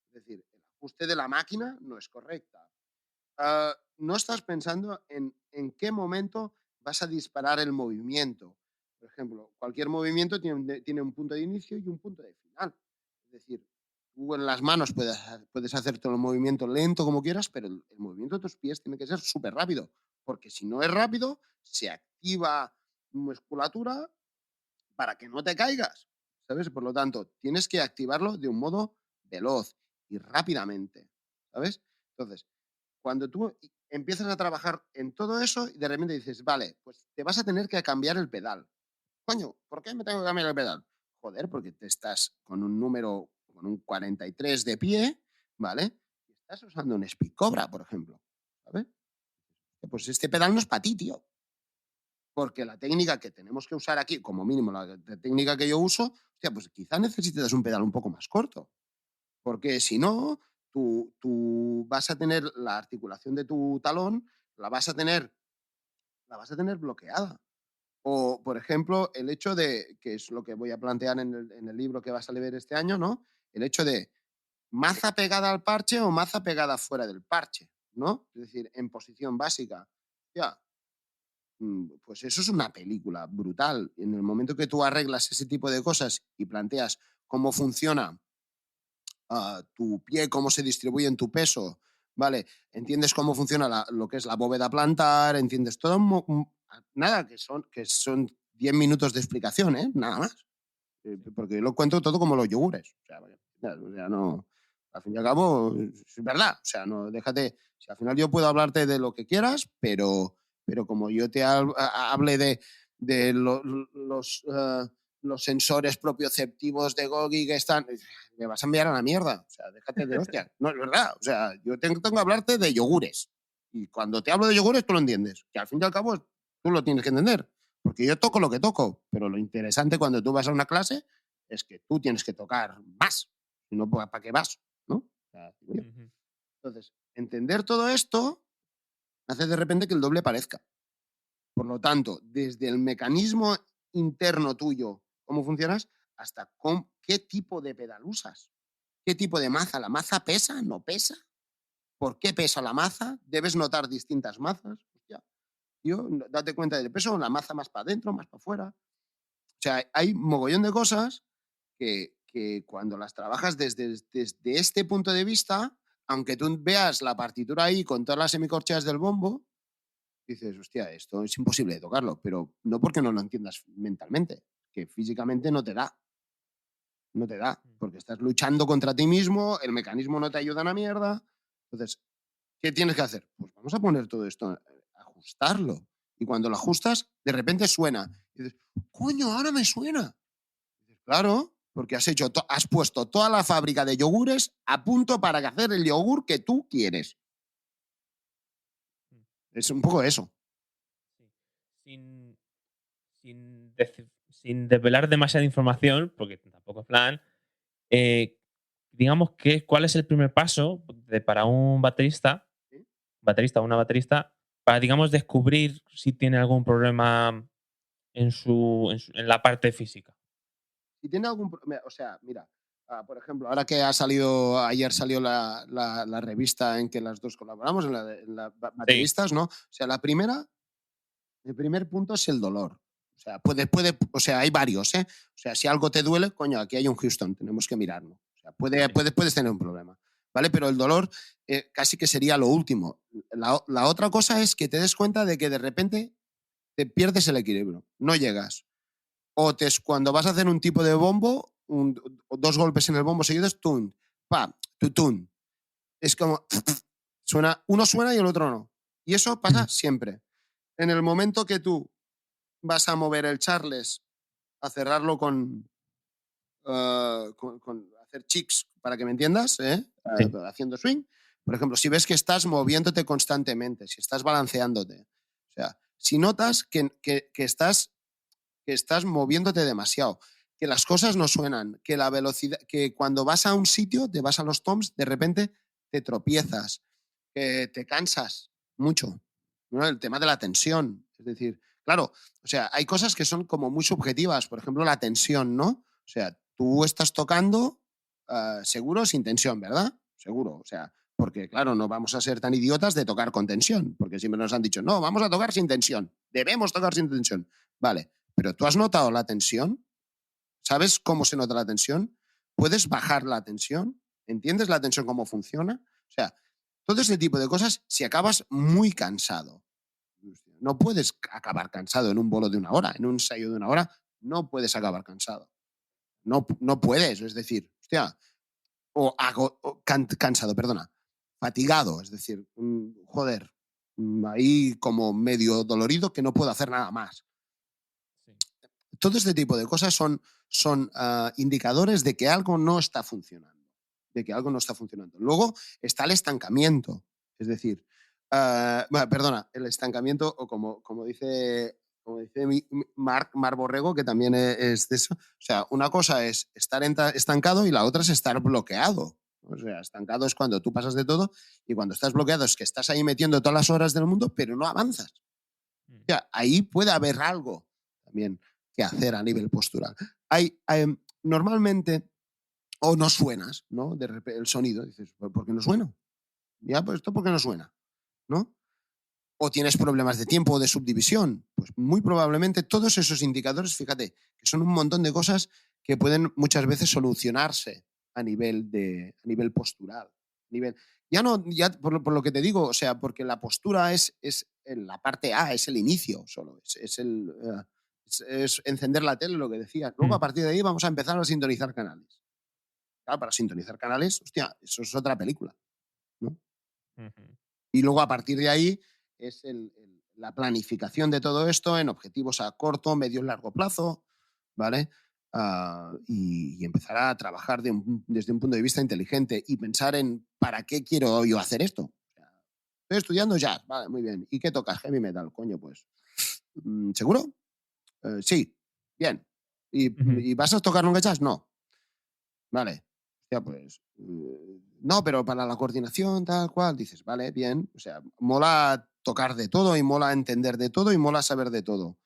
[SPEAKER 2] Es decir, el ajuste de la máquina no es correcta. No estás pensando en qué momento vas a disparar el movimiento. Por ejemplo, cualquier movimiento tiene un punto de inicio y un punto de final. Es decir, tú en las manos puedes hacer todo el movimiento lento como quieras, pero el movimiento de tus pies tiene que ser súper rápido, porque si no es rápido, se activa musculatura para que no te caigas, ¿sabes? Por lo tanto, tienes que activarlo de un modo veloz y rápidamente, ¿sabes? Entonces, cuando tú empiezas a trabajar en todo eso y de repente dices, vale, pues te vas a tener que cambiar el pedal. Coño, ¿por qué me tengo que cambiar el pedal? Joder, porque te estás con un número, con un 43 de pie, ¿vale? Y estás usando un Speed Cobra, por ejemplo, ¿sabes? Pues este pedal no es para ti, tío. Porque la técnica que tenemos que usar aquí, como mínimo la técnica que yo uso, hostia, pues quizá necesites un pedal un poco más corto. Porque si no, tú vas a tener la articulación de tu talón, la vas a tener, la vas a tener bloqueada. O, por ejemplo, el hecho de, que es lo que voy a plantear en el libro que vas a leer este año, ¿no? El hecho de maza pegada al parche o maza pegada fuera del parche, ¿no? Es decir, en posición básica. Ya, pues eso es una película brutal. En el momento que tú arreglas ese tipo de cosas y planteas cómo funciona tu pie, cómo se distribuye en tu peso, ¿vale? Entiendes cómo funciona lo que es la bóveda plantar, entiendes todo. Nada, que son 10 minutos de explicación, ¿eh? Nada más.
[SPEAKER 1] Sí.
[SPEAKER 2] Porque yo lo cuento todo como los yogures. O sea, no. Al fin y al cabo, es verdad. O sea, no, déjate. Si al final yo puedo hablarte de lo que quieras, pero como yo te hable de los sensores propioceptivos de Gogi que están. Me vas a enviar a la mierda. O sea, déjate de hostia. No es verdad. O sea, yo tengo que hablarte de yogures. Y cuando te hablo de yogures, tú lo entiendes. Que al fin y al cabo, tú lo tienes que entender. Porque yo toco lo que toco, pero lo interesante cuando tú vas a una clase es que tú tienes que tocar más. Si no, ¿para qué vas? ¿No? O sea, digo yo.
[SPEAKER 1] Ujú.
[SPEAKER 2] Entonces, entender todo esto hace de repente que el doble parezca. Por lo tanto, desde el mecanismo interno tuyo, cómo funcionas, hasta qué tipo de pedal usas. ¿Qué tipo de maza? ¿La maza pesa? ¿No pesa? ¿Por qué pesa la maza? ¿Debes notar distintas mazas? Hostia, tío, date cuenta del peso, la maza más para adentro, más para afuera. O sea, hay mogollón de cosas que cuando las trabajas desde este punto de vista, aunque tú veas la partitura ahí con todas las semicorcheas del bombo, dices, hostia, esto es imposible de tocarlo, pero no porque no lo entiendas mentalmente, que físicamente no te da, porque estás luchando contra ti mismo, el mecanismo no te ayuda a una mierda. Entonces, ¿qué tienes que hacer? Pues vamos a poner todo esto, ajustarlo. Y cuando lo ajustas, de repente suena. Y dices, coño, ahora me suena. Claro, porque has puesto toda la fábrica de yogures a punto para hacer el yogur que tú quieres.
[SPEAKER 1] Mm.
[SPEAKER 2] Es un poco eso.
[SPEAKER 1] Sí. Sin, sin desvelar demasiada información, porque tampoco es plan, eh, digamos que cuál es el primer paso para un
[SPEAKER 2] ¿Sí?
[SPEAKER 1] baterista o una baterista, para, digamos, descubrir si tiene algún problema en la parte física.
[SPEAKER 2] Si tiene algún problema, o sea, mira, por ejemplo, ahora que ayer salió la revista en que las dos colaboramos, en la
[SPEAKER 1] Sí,
[SPEAKER 2] bateristas, ¿no? O sea, el primer punto es el dolor. O sea, o sea, hay varios, ¿eh? O sea, si algo te duele, coño, aquí hay un Houston, tenemos que mirarlo. O sea,
[SPEAKER 1] sí.
[SPEAKER 2] puedes tener un problema, ¿vale? Pero el dolor casi que sería lo último. La otra cosa es que te des cuenta de que de repente te pierdes el equilibrio, no llegas. Cuando vas a hacer un tipo de bombo, dos golpes en el bombo seguidos, tun, pa, tutun. Es como, uno suena y el otro no. Y eso pasa siempre. En el momento que tú vas a mover el charles, a cerrarlo con hacer chicks, para que me entiendas,
[SPEAKER 1] Sí.
[SPEAKER 2] haciendo swing. Por ejemplo, si ves que estás moviéndote constantemente, si estás balanceándote, o sea, si notas que estás moviéndote demasiado, que las cosas no suenan, que la velocidad, que cuando vas a un sitio, te vas a los toms, de repente te tropiezas, que te cansas mucho, ¿no? El tema de la tensión, es decir, claro, o sea, hay cosas que son como muy subjetivas, por ejemplo, la tensión, ¿no? O sea, tú estás tocando seguro sin tensión, ¿verdad? Seguro, o sea, porque claro, no vamos a ser tan idiotas de tocar con tensión, porque siempre nos han dicho, no, vamos a tocar sin tensión, debemos tocar sin tensión. Vale, pero ¿tú has notado la tensión? ¿Sabes cómo se nota la tensión? ¿Puedes bajar la tensión? ¿Entiendes la tensión cómo funciona? O sea, todo ese tipo de cosas, si acabas muy cansado, no puedes acabar cansado en un bolo de una hora, en un ensayo de una hora, no puedes acabar cansado. No, no puedes, es decir, hostia, cansado, perdona, fatigado, es decir, joder, ahí como medio dolorido que no puedo hacer nada más.
[SPEAKER 1] Sí.
[SPEAKER 2] Todo este tipo de cosas son indicadores de que algo no está funcionando. De que algo no está funcionando. Luego está el estancamiento. Es decir, bueno, perdona, el estancamiento, o como dice Marc Borrego, que también es de eso. O sea, una cosa es estar estancado y la otra es estar bloqueado. O sea, estancado es cuando tú pasas de todo, y cuando estás bloqueado es que estás ahí metiendo todas las horas del mundo, pero no avanzas.
[SPEAKER 1] Mm.
[SPEAKER 2] O sea, ahí puede haber algo también que hacer a nivel postural. Normalmente, o no suenas, ¿no? De repente el sonido, dices, ¿por qué no suena? Ya, pues esto, ¿por qué no suena? ¿No? o tienes problemas de tiempo o de subdivisión. Pues muy probablemente todos esos indicadores, fíjate, que son un montón de cosas que pueden muchas veces solucionarse a nivel postural. Nivel, ya no, ya por lo que te digo, o sea, porque la postura es la parte A, es el inicio solo, es encender la tele, lo que decías. Luego,
[SPEAKER 1] Mm,
[SPEAKER 2] a partir de ahí, vamos a empezar a sintonizar canales. Claro, para sintonizar canales, hostia, eso es otra película, ¿no?
[SPEAKER 1] ujú.
[SPEAKER 2] Y luego a partir de ahí es la planificación de todo esto en objetivos a corto, medio y largo plazo, ¿vale? Y empezar a trabajar desde un punto de vista inteligente y pensar en ¿para qué quiero yo hacer esto? O sea, estoy estudiando jazz, vale, muy bien. ¿Y qué tocas? Heavy metal, coño, pues. ¿Seguro? Sí, bien.
[SPEAKER 1] Ujú.
[SPEAKER 2] ¿Y vas a tocar nunca jazz? No. Vale. Hostia, pues. No, pero para la coordinación, tal cual, dices, vale, bien. O sea, mola tocar de todo y mola entender de todo y mola saber de todo.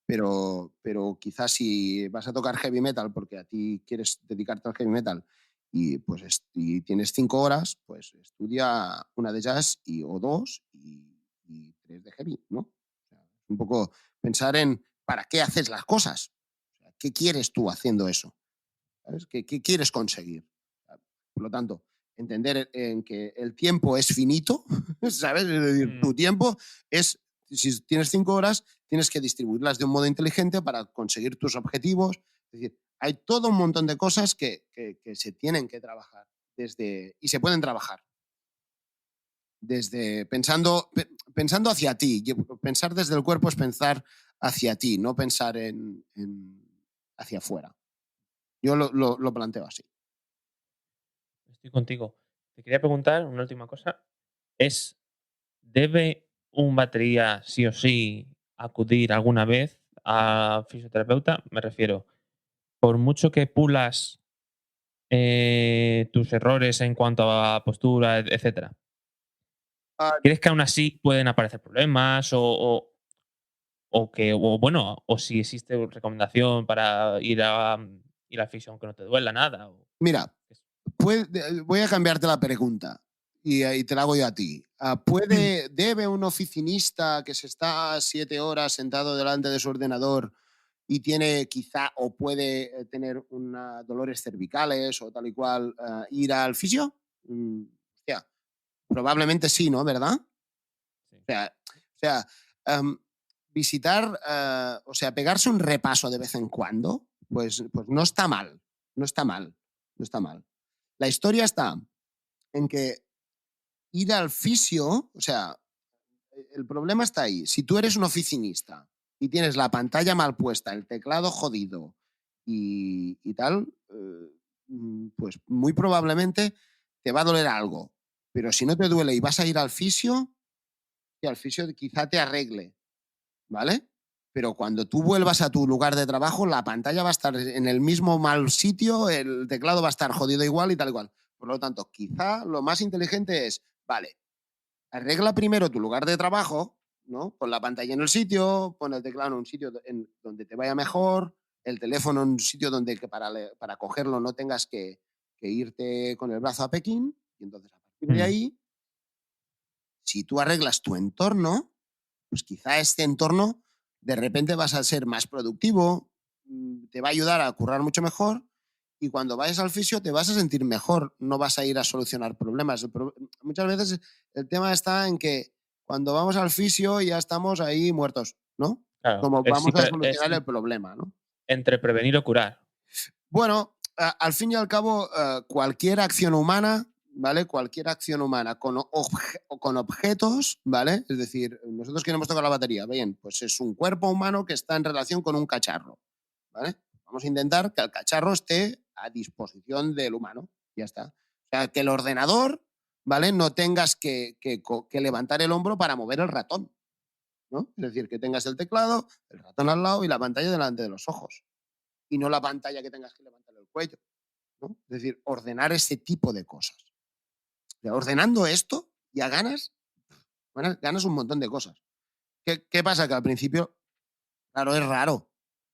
[SPEAKER 2] Pero quizás si vas a tocar heavy metal porque a ti quieres dedicarte al heavy metal y pues y tienes 5 horas, pues estudia una de jazz o dos y tres de heavy, ¿no? O sea, un poco pensar en para qué haces las cosas. O sea, ¿qué quieres tú haciendo eso? ¿Sabes? ¿Qué quieres conseguir? Por lo tanto, entender en que el tiempo es finito, ¿sabes? Es decir,
[SPEAKER 1] Mm.
[SPEAKER 2] tu tiempo es, si tienes 5 horas, tienes que distribuirlas de un modo inteligente para conseguir tus objetivos. Es decir, hay todo un montón de cosas que se tienen que trabajar y se pueden trabajar desde pensando hacia ti. Pensar desde el cuerpo es pensar hacia ti, no pensar hacia afuera. Yo lo planteo así.
[SPEAKER 1] Estoy contigo. Te quería preguntar una última cosa. Es, ¿debe un batería sí o sí acudir alguna vez a fisioterapeuta? Me refiero, por mucho que pulas tus errores en cuanto a postura, etcétera,
[SPEAKER 2] Ah,
[SPEAKER 1] ¿crees que aún así pueden aparecer problemas o bueno, o si existe recomendación para ir al fisio aunque no te duela nada?
[SPEAKER 2] Mira, voy a cambiarte la pregunta y te la hago yo a ti. ¿Debe un oficinista que se está 7 horas sentado delante de su ordenador y tiene quizá o puede tener dolores cervicales o tal y cual, ir al fisio? Hostia, probablemente sí, ¿no? ¿Verdad?
[SPEAKER 1] Sí.
[SPEAKER 2] O sea, em, visitar, o sea, pegarse un repaso de vez en cuando, pues no está mal, no está mal, no está mal. La historia está en que ir al fisio, o sea, el problema está ahí. Si tú eres un oficinista y tienes la pantalla mal puesta, el teclado jodido y tal, pues muy probablemente te va a doler algo. Pero si no te duele y vas a ir al fisio, y al fisio quizá te arregle, ¿vale? Pero cuando tú vuelvas a tu lugar de trabajo, la pantalla va a estar en el mismo mal sitio, el teclado va a estar jodido igual y tal igual. Por lo tanto, quizá lo más inteligente es, vale, arregla primero tu lugar de trabajo, ¿no? Pon la pantalla en el sitio, pon el teclado en un sitio donde te vaya mejor, el teléfono en un sitio donde para cogerlo no tengas que irte con el brazo a Pekín. Y entonces, a partir de
[SPEAKER 1] Mm,
[SPEAKER 2] ahí, si tú arreglas tu entorno, pues quizá este entorno de repente vas a ser más productivo, te va a ayudar a currar mucho mejor y cuando vayas al fisio te vas a sentir mejor, no vas a ir a solucionar problemas. Muchas veces el tema está en que cuando vamos al fisio ya estamos ahí muertos, ¿no?
[SPEAKER 1] claro,
[SPEAKER 2] Como
[SPEAKER 1] es,
[SPEAKER 2] vamos a
[SPEAKER 1] es
[SPEAKER 2] solucionar el problema, ¿no?
[SPEAKER 1] entre prevenir o curar.
[SPEAKER 2] Bueno, al fin y al cabo, cualquier acción humana, ¿vale? Cualquier acción humana con objetos, ¿vale? Es decir, nosotros queremos tocar la batería, bien, pues es un cuerpo humano que está en relación con un cacharro, ¿vale? Vamos a intentar que el cacharro esté a disposición del humano, ya está. O sea, que el ordenador, ¿vale? No tengas que levantar el hombro para mover el ratón, ¿no? Es decir, que tengas el teclado, el ratón al lado y la pantalla delante de los ojos y no la pantalla que tengas que levantar el cuello, ¿no? Es decir, ordenar ese tipo de cosas. O sea, ordenando esto, ya ganas un montón de cosas. ¿Qué pasa? Que al principio, claro, es raro.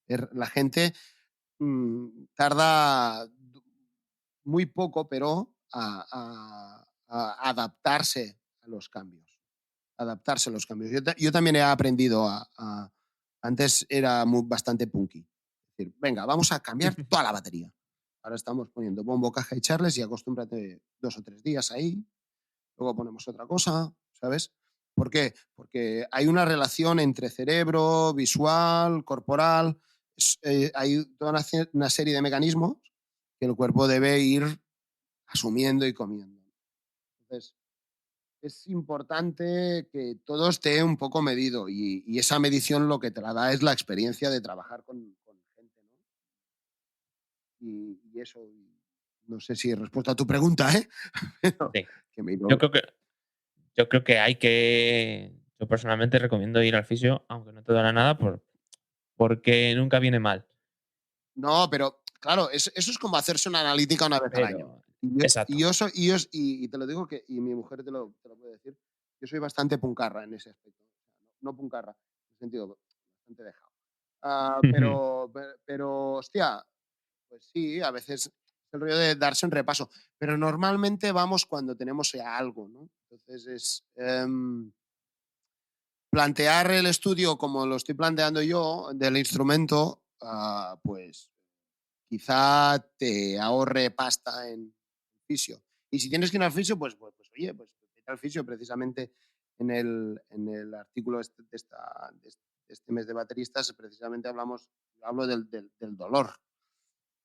[SPEAKER 2] La gente tarda muy poco, pero a adaptarse a los cambios. adaptarse a los cambios. Yo también he aprendido antes era bastante punky. Es decir, venga, vamos a cambiar toda la batería. Ahora estamos poniendo bombo, caja y charles y acostúmbrate 2 o 3 días ahí. Luego ponemos otra cosa, ¿sabes? ¿Por qué? Porque hay una relación entre cerebro, visual, corporal. Hay toda una serie de mecanismos que el cuerpo debe ir asumiendo y comiendo. Entonces, es importante que todo esté un poco medido y esa medición lo que te la da es la experiencia de trabajar con gente, ¿no? Y eso, no sé si respuesta a tu pregunta, ¿eh? Pero
[SPEAKER 1] Sí.
[SPEAKER 2] que me he
[SPEAKER 1] Yo
[SPEAKER 2] ido-
[SPEAKER 1] creo que, yo creo que hay que. Yo personalmente recomiendo ir al fisio, aunque no te duela nada, porque nunca viene mal.
[SPEAKER 2] No, pero claro, eso es como hacerse una analítica una vez al año.
[SPEAKER 1] Pero.
[SPEAKER 2] Y
[SPEAKER 1] Exacto.
[SPEAKER 2] yo soy, y te lo digo que, y mi mujer te lo puede decir, yo soy bastante puncarra en ese aspecto. O sea, no puncarra, en el sentido bastante dejado. Pero, hostia, pues sí, a veces es el rollo de darse un repaso. Pero normalmente vamos cuando tenemos ya algo, ¿no? Entonces plantear el estudio como lo estoy planteando yo del instrumento, pues quizá te ahorre pasta en fisio. Y si tienes que ir al fisio, pues oye, pues vete al fisio precisamente en el artículo de este mes de bateristas, precisamente hablo del dolor.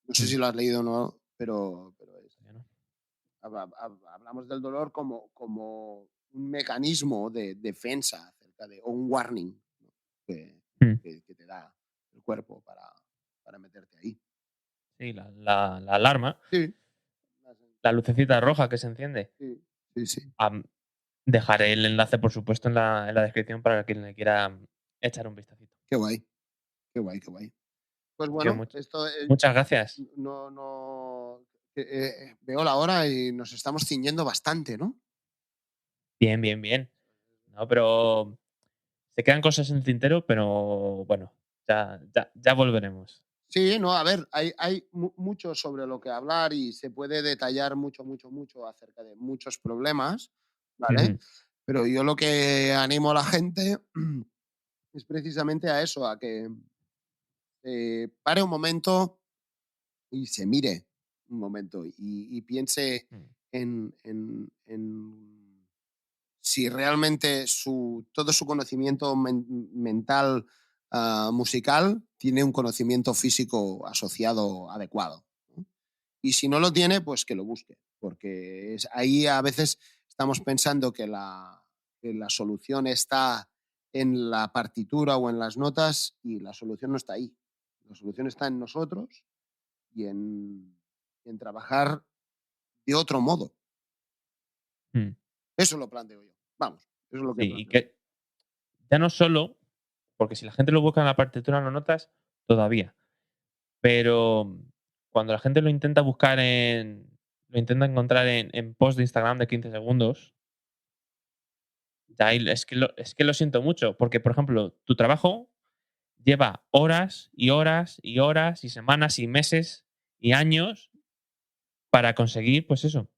[SPEAKER 2] No sé
[SPEAKER 1] Mm,
[SPEAKER 2] si lo has leído o no, pero
[SPEAKER 1] ya no.
[SPEAKER 2] hablamos del dolor como un mecanismo de defensa o un warning, ¿no? que,
[SPEAKER 1] Mm.
[SPEAKER 2] que te da el cuerpo para meterte ahí.
[SPEAKER 1] Sí, la alarma,
[SPEAKER 2] Sí,
[SPEAKER 1] la lucecita roja que se enciende.
[SPEAKER 2] sí, sí, sí.
[SPEAKER 1] Am, Dejaré el enlace, por supuesto, en la descripción para quien le quiera echar un vistacito.
[SPEAKER 2] Qué guay, qué guay, qué guay. Pues
[SPEAKER 1] Tío,
[SPEAKER 2] bueno, esto
[SPEAKER 1] muchas gracias.
[SPEAKER 2] no veo la hora y nos estamos ciñendo bastante, ¿no?
[SPEAKER 1] Bien, bien, bien. No, pero se quedan cosas en el tintero, pero bueno, ya volveremos.
[SPEAKER 2] Sí, no, a ver, hay mucho sobre lo que hablar y se puede detallar mucho, mucho, mucho acerca de muchos problemas, ¿vale?
[SPEAKER 1] Ujú.
[SPEAKER 2] Pero yo lo que animo a la gente es precisamente a eso, a que pare un momento y se mire un momento y piense
[SPEAKER 1] Mm,
[SPEAKER 2] en si realmente todo su conocimiento mental, musical, tiene un conocimiento físico asociado adecuado, ¿no? Y si no lo tiene, pues que lo busque, porque ahí a veces estamos pensando que la solución está en la partitura o en las notas y la solución no está ahí. La solución está en nosotros y en trabajar de otro modo.
[SPEAKER 1] mm.
[SPEAKER 2] Eso lo planteo yo. Vamos, eso es lo que
[SPEAKER 1] Sí, y
[SPEAKER 2] planteo yo.
[SPEAKER 1] que ya no solo, porque si la gente lo busca en la partitura no notas, todavía. Pero cuando la gente lo intenta encontrar en post de Instagram de 15 segundos, ya ahí es que lo siento mucho. Porque, por ejemplo, tu trabajo lleva horas y horas y horas y semanas y meses y años para conseguir, pues eso,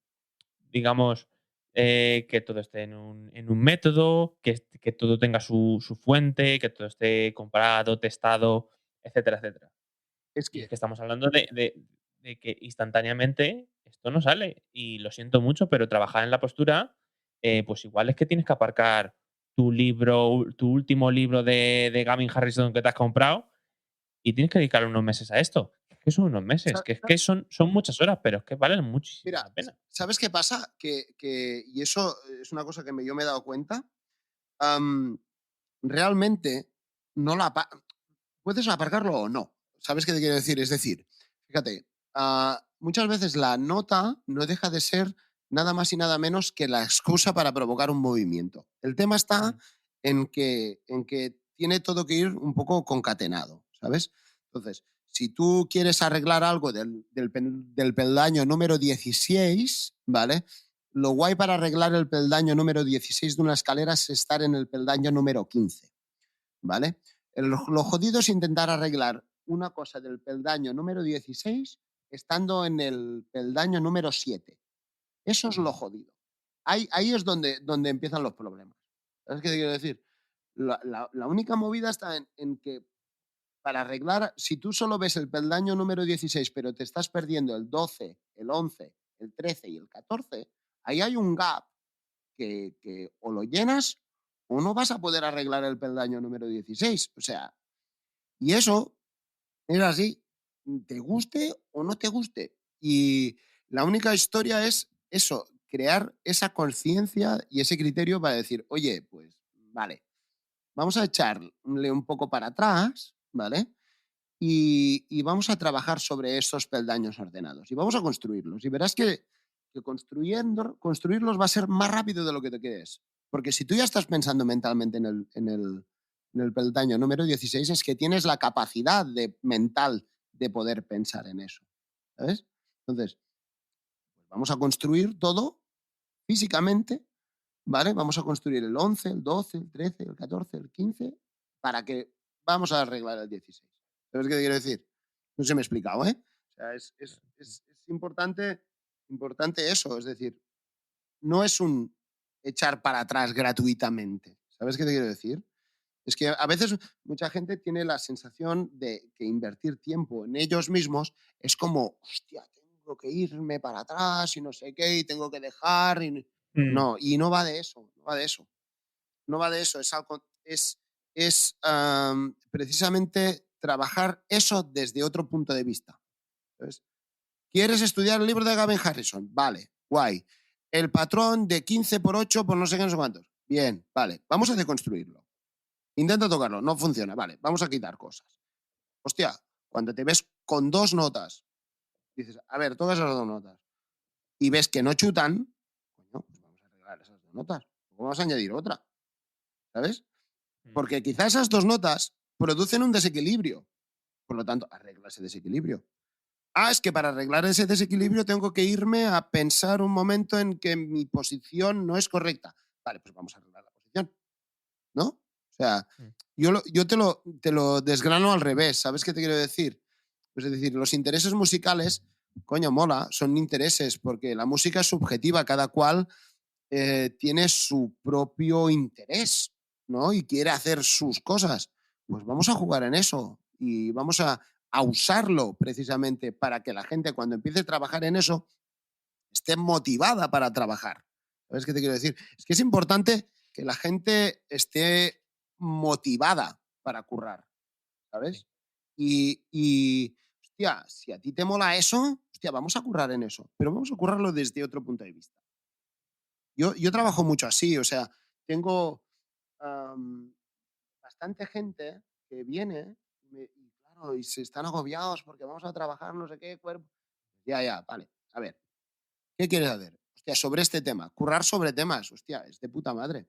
[SPEAKER 1] digamos, que todo esté en un método, que todo tenga su fuente, que todo esté comparado, testado, etcétera, etcétera.
[SPEAKER 2] Es
[SPEAKER 1] Y es
[SPEAKER 2] que,
[SPEAKER 1] que estamos hablando de que instantáneamente esto no sale. Y lo siento mucho, pero trabajar en la postura, pues igual es que tienes que aparcar tu último libro de Gavin Harrison que te has comprado y tienes que dedicar unos meses a esto. Es que son unos meses,
[SPEAKER 2] sa-
[SPEAKER 1] que es
[SPEAKER 2] sa-
[SPEAKER 1] que son muchas horas, pero es que valen muchísimo
[SPEAKER 2] mira,
[SPEAKER 1] la pena.
[SPEAKER 2] ¿sabes qué pasa? Y eso es una cosa que yo me he dado cuenta. Realmente no puedes aparcarlo o no. ¿Sabes qué te quiero decir? Es decir, fíjate, muchas veces la nota no deja de ser nada más y nada menos que la excusa para provocar un movimiento. El tema está
[SPEAKER 1] Mm,
[SPEAKER 2] en que tiene todo que ir un poco concatenado, ¿sabes? Entonces, si tú quieres arreglar algo del peldaño número 16, ¿vale? Lo guay para arreglar el peldaño número 16 de una escalera es estar en el peldaño número 15, ¿vale? Lo jodido es intentar arreglar una cosa del peldaño número 16 estando en el peldaño número 7. Eso es lo
[SPEAKER 1] mm.
[SPEAKER 2] jodido. Ahí es donde empiezan los problemas. ¿Sabes qué te quiero decir? La única movida está en que para arreglar, si tú solo ves el peldaño número 16, pero te estás perdiendo el 12, el 11, el 13 y el 14, ahí hay un gap que o lo llenas o no vas a poder arreglar el peldaño número 16. O sea, y eso es así, te guste o no te guste. Y la única historia es eso, crear esa conciencia y ese criterio para decir, oye, pues vale, vamos a echarle un poco para atrás, ¿vale? Y vamos a trabajar sobre esos peldaños ordenados y vamos a construirlos. Y verás que construirlos va a ser más rápido de lo que te crees. Porque si tú ya estás pensando mentalmente en el peldaño número 16, es que tienes la capacidad mental de poder pensar en eso. ¿Sabes? Entonces, pues vamos a construir todo físicamente, ¿vale? Vamos a construir el 11, el 12, el 13, el 14, el 15, para que vamos a arreglar el 16. ¿Sabes qué te quiero decir? No sé si me he explicado, ¿eh? O sea, es importante eso, es decir, no es un echar para atrás gratuitamente. ¿Sabes qué te quiero decir? Es que a veces mucha gente tiene la sensación de que invertir tiempo en ellos mismos es como, hostia, tengo que irme para atrás y no sé qué, y tengo que dejar.
[SPEAKER 1] Mm.
[SPEAKER 2] No, y no va de eso, no va de eso. No va de eso, es precisamente trabajar eso desde otro punto de vista. ¿Sabes? ¿Quieres estudiar el libro de Gavin Harrison? Vale, guay. El patrón de 15 por 8 por no sé qué, no sé cuántos. Bien, vale, vamos a deconstruirlo. Intenta tocarlo, no funciona, vale, vamos a quitar cosas. Hostia, cuando te ves con dos notas, dices, a ver, tocas esas dos notas, y ves que no chutan, coño, pues vamos a arreglar esas dos notas. Vamos a añadir otra, ¿sabes?
[SPEAKER 1] Mm.
[SPEAKER 2] Porque quizás esas dos notas producen un desequilibrio. Por lo tanto, arregla ese desequilibrio. Ah, es que para arreglar ese desequilibrio tengo que irme a pensar un momento en que mi posición no es correcta. Vale, pues vamos a arreglar la posición, ¿no? O sea,
[SPEAKER 1] Mm.
[SPEAKER 2] yo te lo desgrano al revés, ¿sabes qué te quiero decir? Pues es decir, los intereses musicales, coño, mola, son intereses, porque la música es subjetiva, cada cual tiene su propio interés, ¿no? Y quiere hacer sus cosas. Pues vamos a jugar en eso y vamos a usarlo precisamente para que la gente cuando empiece a trabajar en eso esté motivada para trabajar. ¿Sabes qué te quiero decir? Es que es importante que la gente esté motivada para currar,
[SPEAKER 1] Sí.
[SPEAKER 2] ¿sabes? Y, hostia, si a ti te mola eso, hostia, vamos a currar en eso, pero vamos a currarlo desde otro punto de vista. Yo trabajo mucho así, o sea, tengo am, bastante gente que viene y claro, y se están agobiados porque vamos a trabajar no sé qué cuerpo. Ya, ya, vale. A ver, ¿qué quieres hacer? Hostia, sobre este tema. Currar sobre temas. Hostia, es de puta madre.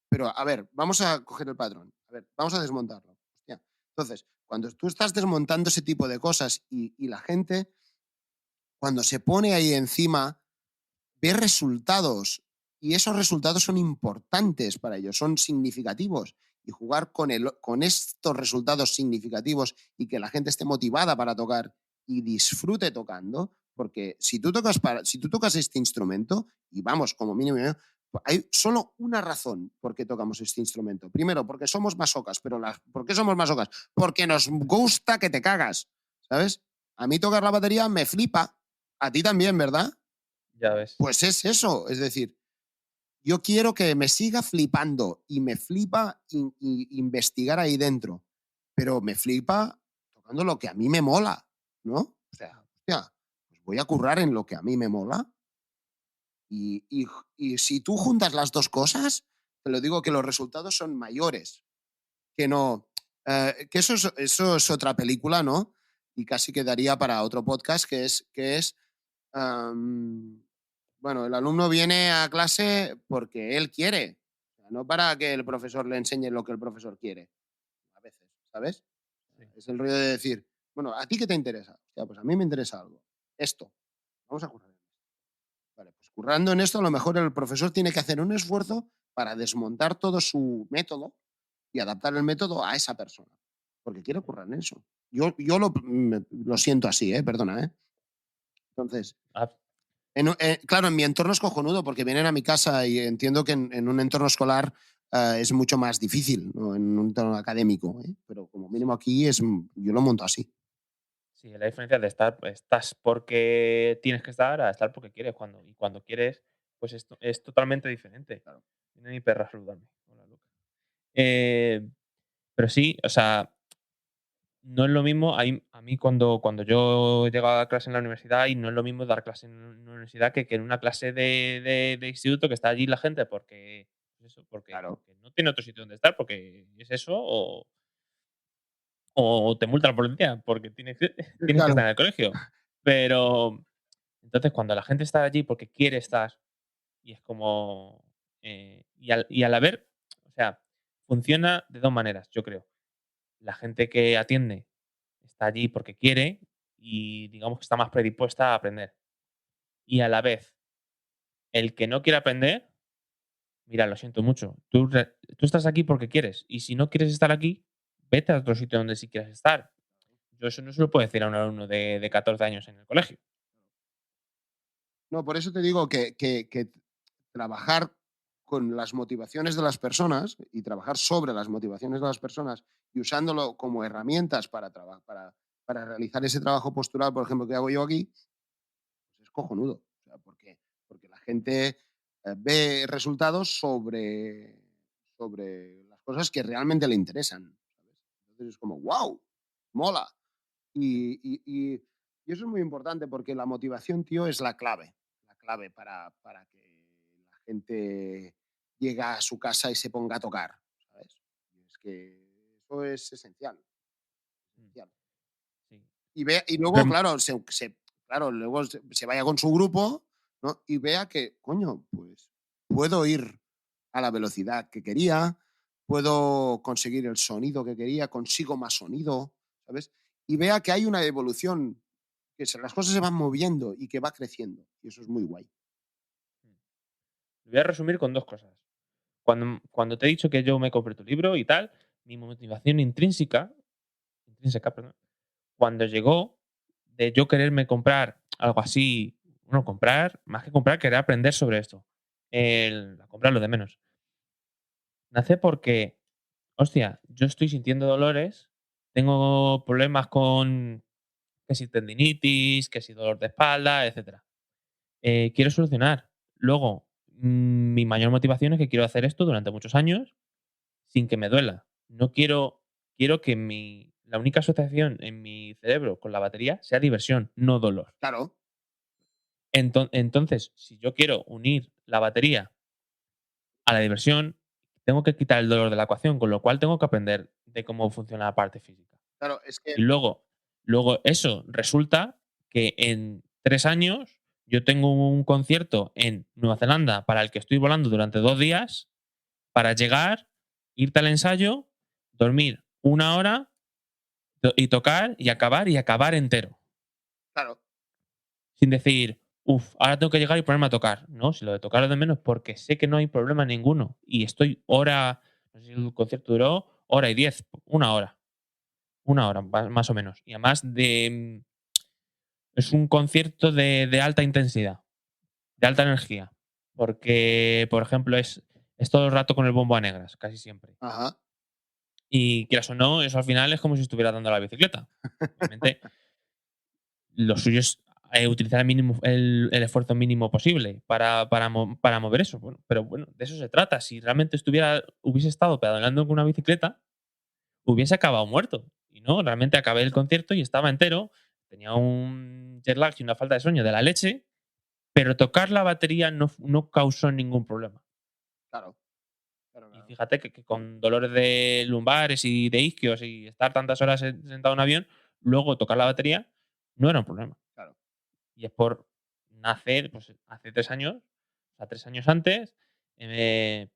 [SPEAKER 2] Pero, a ver, vamos a coger el patrón. A ver, vamos a desmontarlo. Hostia. Entonces, cuando tú estás desmontando ese tipo de cosas y la gente, cuando se pone ahí encima, ve resultados y esos resultados son importantes para ellos, son significativos. Y jugar con estos resultados significativos y que la gente esté motivada para tocar y disfrute tocando, porque si tú tocas este instrumento, y vamos, como mínimo, hay solo una razón por qué tocamos este instrumento. Primero, porque somos masocas, pero ¿por qué somos masocas? Porque nos gusta que te cagas, ¿sabes? A mí tocar la batería me flipa, a ti también, ¿verdad?
[SPEAKER 1] Ya ves.
[SPEAKER 2] Pues es eso, es decir, yo quiero que me siga flipando y me flipa investigar ahí dentro, pero me flipa tocando lo que a mí me mola, ¿no? O sea, hostia, pues voy a currar en lo que a mí me mola y si tú juntas las dos cosas, te lo digo que los resultados son mayores, que no, que eso es otra película, ¿no? Y casi quedaría para otro podcast que es Am, bueno, el alumno viene a clase porque él quiere, o sea, no para que el profesor le enseñe lo que el profesor quiere, a veces, ¿sabes?
[SPEAKER 1] Sí.
[SPEAKER 2] Es el rollo de decir, bueno, ¿a ti qué te interesa? Hostia, pues a mí me interesa algo. Esto. Vamos a currar en esto. Vale, pues currando en esto, a lo mejor el profesor tiene que hacer un esfuerzo para desmontar todo su método y adaptar el método a esa persona. Porque quiere currar en eso. Yo lo siento así, perdona, ¿eh? Entonces,
[SPEAKER 1] Ah,
[SPEAKER 2] claro, en mi entorno es cojonudo porque vienen a mi casa y entiendo que en un entorno escolar es mucho más difícil, ¿no? En un tono académico, ¿eh? Pero como mínimo aquí yo lo monto así.
[SPEAKER 1] Sí, la diferencia de estás porque tienes que estar a estar porque quieres. Y cuando quieres, pues esto es totalmente diferente.
[SPEAKER 2] Claro.
[SPEAKER 1] Viene mi perra a saludarme. Hola, Luca. Eh, pero sí, o sea, no es lo mismo. A mí cuando yo llegaba a dar clase en la universidad, y no es lo mismo dar clase en una universidad que en una clase de instituto, que está allí la gente porque, pues eso,
[SPEAKER 2] Claro.
[SPEAKER 1] porque no tiene otro sitio donde estar, porque es eso, o te multa la policía porque tienes que
[SPEAKER 2] Claro.
[SPEAKER 1] estar en el colegio. Pero entonces, cuando la gente está allí porque quiere estar, y es como. Y al haber. O sea, funciona de dos maneras, yo creo. La gente que atiende está allí porque quiere y digamos que está más predispuesta a aprender. Y a la vez, el que no quiere aprender, mira, lo siento mucho. Tú estás aquí porque quieres. Y si no quieres estar aquí, vete a otro sitio donde sí quieres estar. Yo eso no se lo puedo decir a un alumno de 14 años en el colegio.
[SPEAKER 2] No, por eso te digo que trabajar con las motivaciones de las personas y trabajar sobre las motivaciones de las personas y usándolo como herramientas para realizar ese trabajo postural, por ejemplo, que hago yo aquí, pues es cojonudo. O sea, porque la gente ve resultados sobre las cosas que realmente le interesan. ¿Sabes? Entonces es como, wow, mola. Y eso es muy importante porque la motivación, tío, es la clave para que la gente llegue a su casa y se ponga a tocar, ¿sabes? Y es que eso es esencial,
[SPEAKER 1] Mm,
[SPEAKER 2] esencial.
[SPEAKER 1] sí.
[SPEAKER 2] Y luego,
[SPEAKER 1] Pero,
[SPEAKER 2] claro, claro, luego se vaya con su grupo, ¿no? Y vea que, coño, pues puedo ir a la velocidad que quería, puedo conseguir el sonido que quería, consigo más sonido, ¿sabes? Y vea que hay una evolución, las cosas se van moviendo y que va creciendo. Y eso es muy guay.
[SPEAKER 1] lo voy a resumir con dos cosas. Cuando te he dicho que yo me compré tu libro y tal, mi motivación intrínseca, perdón, cuando llegó de yo quererme comprar algo así, bueno, comprar, más que comprar, querer aprender sobre esto. A comprar lo de menos. Nace porque, hostia, yo estoy sintiendo dolores, tengo problemas con que si tendinitis, que si dolor de espalda, etcétera. Quiero solucionar. Luego, mi mayor motivación es que quiero hacer esto durante muchos años sin que me duela. No quiero que la única asociación en mi cerebro con la batería sea diversión, no dolor.
[SPEAKER 2] Claro,
[SPEAKER 1] Entonces, si yo quiero unir la batería a la diversión, tengo que quitar el dolor de la ecuación, con lo cual tengo que aprender de cómo funciona la parte física.
[SPEAKER 2] claro, es que,
[SPEAKER 1] Y luego eso resulta que en 3 años yo tengo un concierto en Nueva Zelanda para el que estoy volando durante 2 días para llegar, irte al ensayo, dormir 1 hora y tocar y acabar entero.
[SPEAKER 2] claro,
[SPEAKER 1] Sin decir, uff, ahora tengo que llegar y ponerme a tocar. No, si lo de tocar es de menos porque sé que no hay problema ninguno. Y estoy no sé si el concierto duró hora y 10, 1 hora. 1 hora, más o menos. Y además es un concierto de alta intensidad, de alta energía. Porque, por ejemplo, es todo el rato con el bombo a negras, casi siempre.
[SPEAKER 2] ajá,
[SPEAKER 1] Y quieras o no, eso al final es como si estuviera dando la bicicleta. Obviamente, lo suyo es utilizar el esfuerzo mínimo posible para mover eso. Bueno, pero bueno, de eso se trata. Si realmente hubiese estado pedaleando con una bicicleta, hubiese acabado muerto. Y no, realmente acabé el concierto y estaba entero. Tenía un jet lag y una falta de sueño de la leche, pero tocar la batería no causó ningún problema.
[SPEAKER 2] claro, claro,
[SPEAKER 1] Y
[SPEAKER 2] claro,
[SPEAKER 1] fíjate que con dolores de lumbares y de isquios y estar tantas horas sentado en un avión, luego tocar la batería no era un problema.
[SPEAKER 2] claro.
[SPEAKER 1] Y es por nacer, pues hace 3 años, o sea, 3 años antes, eh,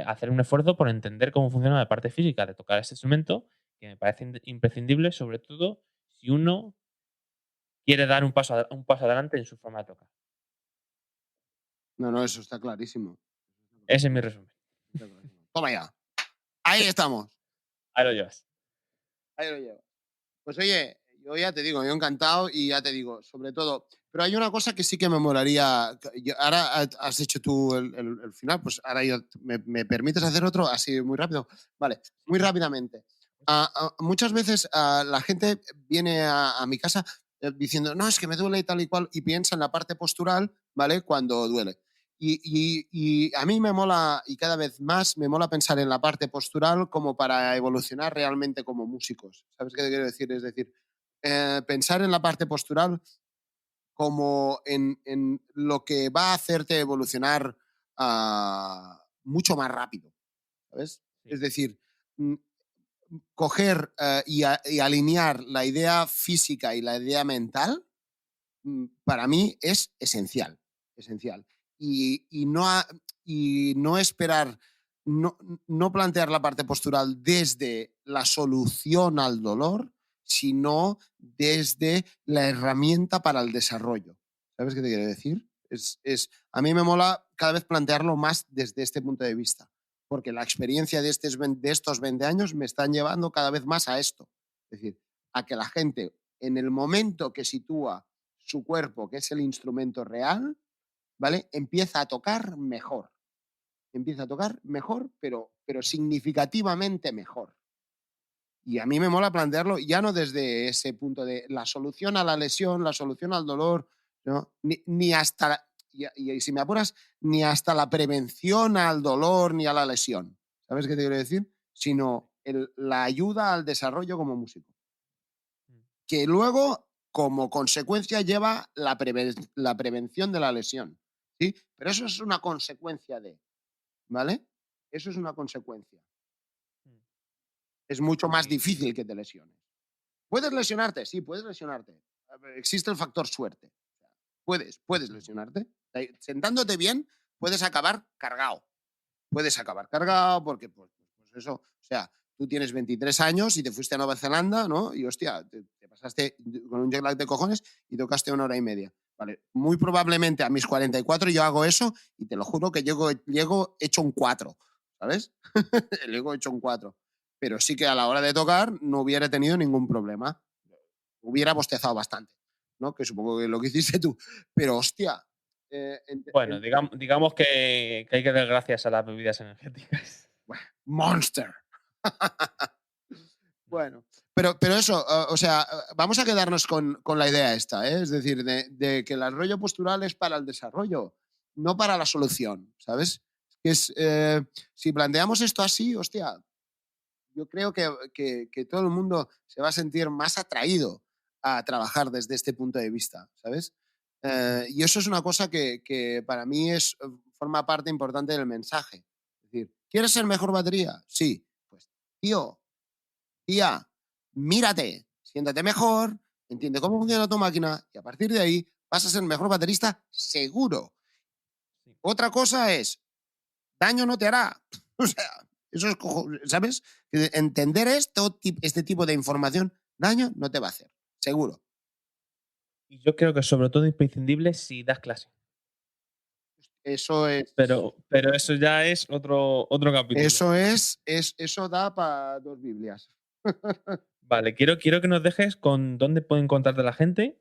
[SPEAKER 1] hacer un esfuerzo por entender cómo funciona la parte física de tocar este instrumento, que me parece imprescindible, sobre todo si uno quiere dar un paso adelante en su forma de tocar.
[SPEAKER 2] No, no, eso está clarísimo. Eso está
[SPEAKER 1] Ese es mi
[SPEAKER 2] clarísimo,
[SPEAKER 1] resumen.
[SPEAKER 2] está clarísimo. Toma ya. Ahí estamos.
[SPEAKER 1] Ahí lo llevas.
[SPEAKER 2] Ahí lo llevo. Pues oye, yo ya te digo, yo encantado y ya te digo, sobre todo. Pero hay una cosa que sí que me molaría. Ahora has hecho tú el final, pues ahora ¿me permites hacer otro así muy rápido? Vale,
[SPEAKER 1] Sí,
[SPEAKER 2] muy
[SPEAKER 1] sí.
[SPEAKER 2] rápidamente. Muchas veces la gente viene a mi casa diciendo, no, es que me duele y tal y cual, y piensa en la parte postural, ¿vale? Cuando duele. Y a mí me mola, y cada vez más me mola pensar en la parte postural como para evolucionar realmente como músicos. ¿Sabes qué te quiero decir? Es decir, pensar en la parte postural como en lo que va a hacerte evolucionar mucho más rápido, ¿sabes?
[SPEAKER 1] Sí.
[SPEAKER 2] Es decir, mm, coger y alinear la idea física y la idea mental para mí es esencial, esencial. Y y no esperar, no, no plantear la parte postural desde la solución al dolor, sino desde la herramienta para el desarrollo. ¿Sabes qué te quiero decir? A mí me mola cada vez plantearlo más desde este punto de vista, porque la experiencia de estos 20 años me están llevando cada vez más a esto. Es decir, a que la gente, en el momento que sitúa su cuerpo, que es el instrumento real, ¿vale? Empieza a tocar mejor. Empieza a tocar mejor, pero significativamente mejor. Y a mí me mola plantearlo ya no desde ese punto de la solución a la lesión, la solución al dolor, ¿no? Ni hasta, y si me apuras, ni hasta la prevención al dolor ni a la lesión. ¿Sabes qué te quiero decir? Sino la ayuda al desarrollo como músico.
[SPEAKER 1] Mm.
[SPEAKER 2] Que luego, como consecuencia, lleva la prevención de la lesión. ¿Sí? Pero eso es una consecuencia de, ¿vale? Eso es una consecuencia.
[SPEAKER 1] Mm.
[SPEAKER 2] Es mucho más
[SPEAKER 1] Y
[SPEAKER 2] difícil que te lesiones. ¿Puedes lesionarte? Sí, puedes lesionarte. A ver, existe el factor suerte. Puedes
[SPEAKER 1] mm,
[SPEAKER 2] lesionarte. Sentándote bien, puedes acabar cargado. Puedes acabar cargado porque, pues eso, o sea, tú tienes 23 años y te fuiste a Nueva Zelanda, ¿no? Y hostia, te pasaste con un jet lag de cojones y tocaste 1 hora y media. Vale, muy probablemente a mis 44 yo hago eso y te lo juro que llego hecho un 4, ¿sabes? Llego hecho un 4. Pero sí que a la hora de tocar no hubiera tenido ningún problema. Hubiera bostezado bastante, ¿no? Que supongo que es lo que hiciste tú. Pero hostia, eh, ent-
[SPEAKER 1] bueno,
[SPEAKER 2] ent-
[SPEAKER 1] digamos que hay que dar gracias a las bebidas energéticas.
[SPEAKER 2] Monster.
[SPEAKER 1] Mm.
[SPEAKER 2] Bueno, pero eso, o sea, vamos a quedarnos con la idea esta, ¿eh? Es decir, de que el rollo postural es para el desarrollo, no para la solución, ¿sabes? Si planteamos esto así, hostia, yo creo que todo el mundo se va a sentir más atraído a trabajar desde este punto de vista, ¿sabes? Y eso es una cosa que para mí forma parte importante del mensaje. Es decir, ¿quieres ser mejor batería? Sí. Pues, tío, tía, mírate, siéntate mejor, entiende cómo funciona tu máquina y a partir de ahí vas a ser mejor baterista seguro.
[SPEAKER 1] Sí.
[SPEAKER 2] Otra cosa es, daño no te hará. O sea, eso es, ¿sabes? Entender este tipo de información, daño no te va a hacer, seguro.
[SPEAKER 1] Y yo creo que sobre todo imprescindible si das clase.
[SPEAKER 2] Eso es,
[SPEAKER 1] Pero eso ya es otro capítulo.
[SPEAKER 2] eso da para 2 Biblias.
[SPEAKER 1] Vale, quiero que nos dejes con dónde puede encontrarte la gente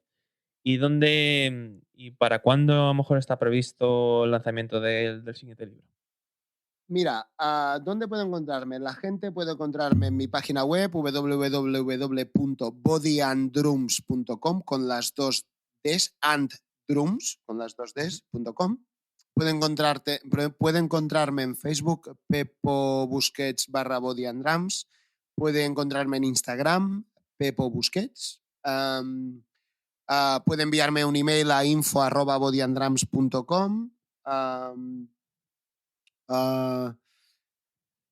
[SPEAKER 1] y dónde y para cuándo a lo mejor está previsto el lanzamiento del siguiente libro.
[SPEAKER 2] Mira, ¿dónde puedo encontrarme? La gente puede encontrarme en mi página web www.bodyanddrums.com con las dos Ds, and drums, con las dos
[SPEAKER 1] Ujú.
[SPEAKER 2] Ds.com. Puede encontrarme en Facebook, Pepo Busquets /Body and Drums. Puede encontrarme en Instagram, Pepo Busquets. Puede enviarme un email a info@bodyanddrums.com.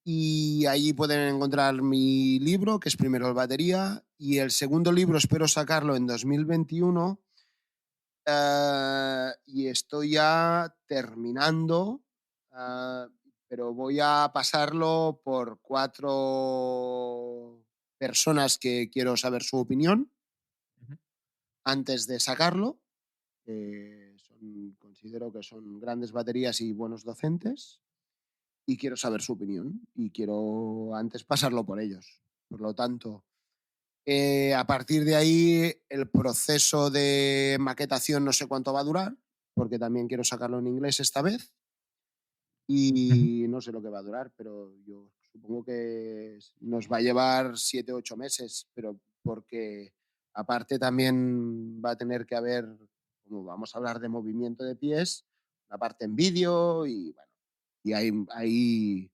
[SPEAKER 2] Y allí pueden encontrar mi libro, que es Primero el Batería, y el segundo libro espero sacarlo en 2021 y estoy ya terminando, pero voy a pasarlo por 4 personas que quiero saber su opinión
[SPEAKER 1] Ujú.
[SPEAKER 2] antes de sacarlo. Considero que son grandes baterías y buenos docentes y quiero saber su opinión y quiero antes pasarlo por ellos. Por lo tanto, A partir de ahí, el proceso de maquetación no sé cuánto va a durar, porque también quiero sacarlo en inglés esta vez. Y no sé lo que va a durar, pero yo supongo que nos va a llevar 7 o 8 meses, pero porque aparte también va a tener que haber, como vamos a hablar de movimiento de pies, la parte en vídeo y bueno, y hay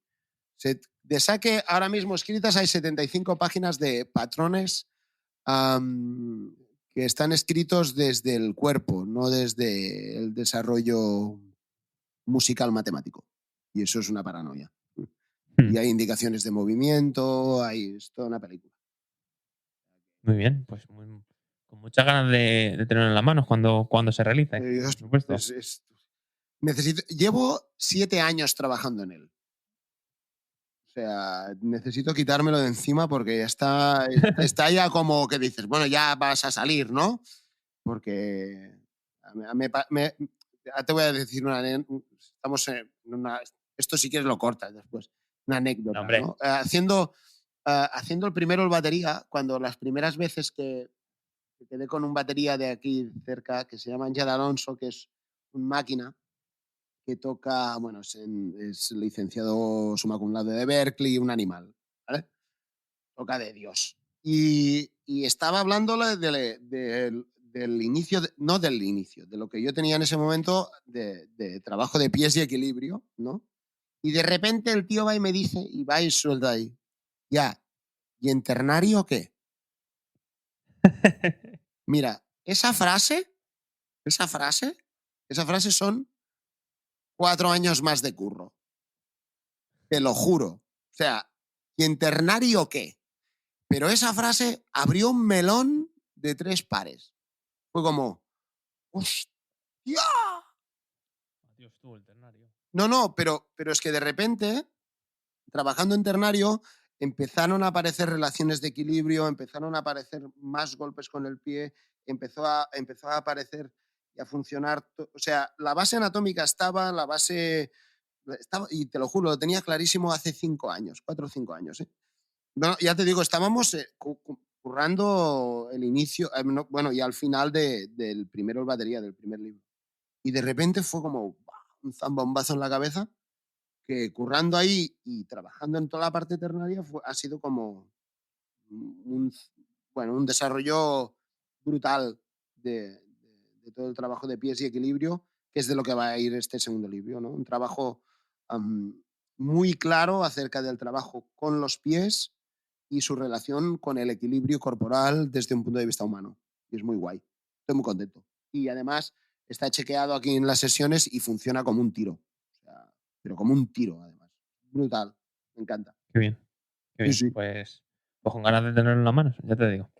[SPEAKER 2] de saque ahora mismo escritas hay 75 páginas de patrones que están escritos desde el cuerpo, no desde el desarrollo musical matemático. Y eso es una paranoia. Y hay indicaciones de movimiento, es toda una película.
[SPEAKER 1] Muy bien, pues con muchas ganas de tenerlo en las manos cuando se realice. Por supuesto.
[SPEAKER 2] Llevo 7 años trabajando en él. O sea, necesito quitármelo de encima porque está ya como que dices, bueno, ya vas a salir, ¿no? Porque te voy a decir estamos en una, esto si quieres lo cortas después, una anécdota, ¿no? Haciendo el primero el batería, cuando las primeras veces que quedé con un batería de aquí cerca que se llama Ángel Alonso, que es un máquina que toca, bueno, es licenciado summa cum laude de Berkeley, un animal, ¿vale? Toca de Dios. Y estaba hablándole del inicio, no del inicio, de lo que yo tenía en ese momento de trabajo de pies y equilibrio, ¿no? Y de repente el tío va y me dice, y va y suelta ahí, ya, ¿y en ternario qué? Mira, esa frase son 4 años más de curro. Te lo juro. O sea, ¿y en ternario qué? Pero esa frase abrió un melón de 3 pares. Fue como, ¡hostia!
[SPEAKER 1] Dios, tú, el ternario.
[SPEAKER 2] No, pero es que de repente, trabajando en ternario, empezaron a aparecer relaciones de equilibrio, empezaron a aparecer más golpes con el pie, empezó a aparecer y a funcionar. O sea, la base anatómica estaba, y te lo juro, lo tenía clarísimo hace 5 años, 4 o 5 años. Bueno, ya te digo, estábamos currando el inicio, bueno, y al final del primero el batería, del primer libro. Y de repente fue como un zambombazo en la cabeza, que currando ahí y trabajando en toda la parte ternaria ha sido como un desarrollo brutal de todo el trabajo de pies y equilibrio, que es de lo que va a ir este segundo libro, ¿no? Un trabajo muy claro acerca del trabajo con los pies y su relación con el equilibrio corporal desde un punto de vista humano. Y es muy guay. Estoy muy contento. Y además está chequeado aquí en las sesiones y funciona como un tiro. O sea, pero como un tiro, además. Brutal. Me encanta.
[SPEAKER 1] Qué bien. Qué bien.
[SPEAKER 2] Sí.
[SPEAKER 1] Pues con ganas de tenerlo en las manos, ya te digo.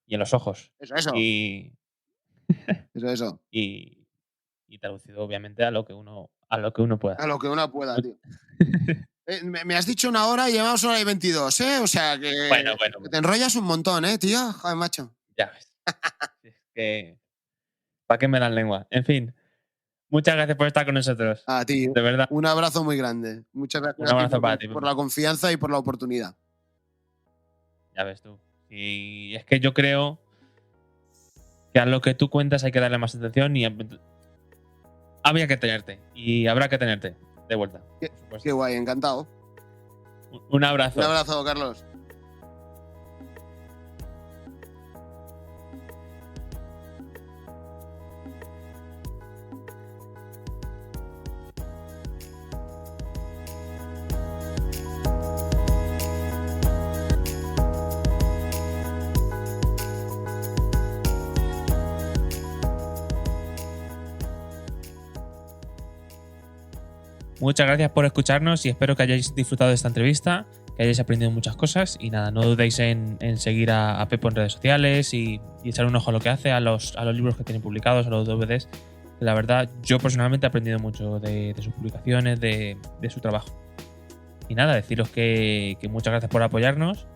[SPEAKER 1] Y en los ojos.
[SPEAKER 2] Eso.
[SPEAKER 1] Y
[SPEAKER 2] eso.
[SPEAKER 1] Y traducido, obviamente, a lo que uno pueda.
[SPEAKER 2] A lo que uno pueda, tío. Me has dicho 1 hora y llevamos 1 hora y 22, ¿eh? O sea que,
[SPEAKER 1] Bueno.
[SPEAKER 2] que te enrollas un montón, ¿eh, tío? Joder, macho.
[SPEAKER 1] Ya ves. Es que, ¿para qué me dan lengua? En fin, muchas gracias por estar con nosotros.
[SPEAKER 2] A ti.
[SPEAKER 1] De verdad.
[SPEAKER 2] Un abrazo muy grande. Muchas gracias
[SPEAKER 1] Un abrazo para ti.
[SPEAKER 2] por la confianza y por la oportunidad.
[SPEAKER 1] Ya ves tú. Y es que yo creo que a lo que tú cuentas hay que darle más atención y había que tenerte. Y habrá que tenerte de vuelta.
[SPEAKER 2] Qué guay, encantado.
[SPEAKER 1] Un abrazo.
[SPEAKER 2] Un abrazo, Carlos.
[SPEAKER 1] Muchas gracias por escucharnos y espero que hayáis disfrutado de esta entrevista, que hayáis aprendido muchas cosas y nada, no dudéis en seguir a Pepo en redes sociales y echar un ojo a lo que hace, a los libros que tiene publicados, a los DVDs. Que la verdad, yo personalmente he aprendido mucho de sus publicaciones, de su trabajo. Y nada, deciros que muchas gracias por apoyarnos.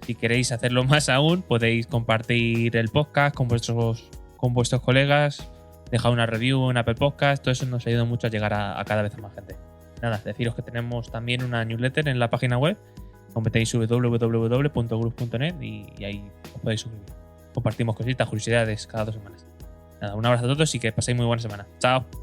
[SPEAKER 1] Si queréis hacerlo más aún, podéis compartir el podcast con vuestros colegas, dejar una review en Apple Podcast, todo eso nos ayuda mucho a llegar a cada vez más gente. Nada, deciros que tenemos también una newsletter en la página web, metéis www.group.net y ahí os podéis suscribir. Compartimos cositas, curiosidades cada 2 semanas. Nada, un abrazo a todos y que paséis muy buena semana. Chao.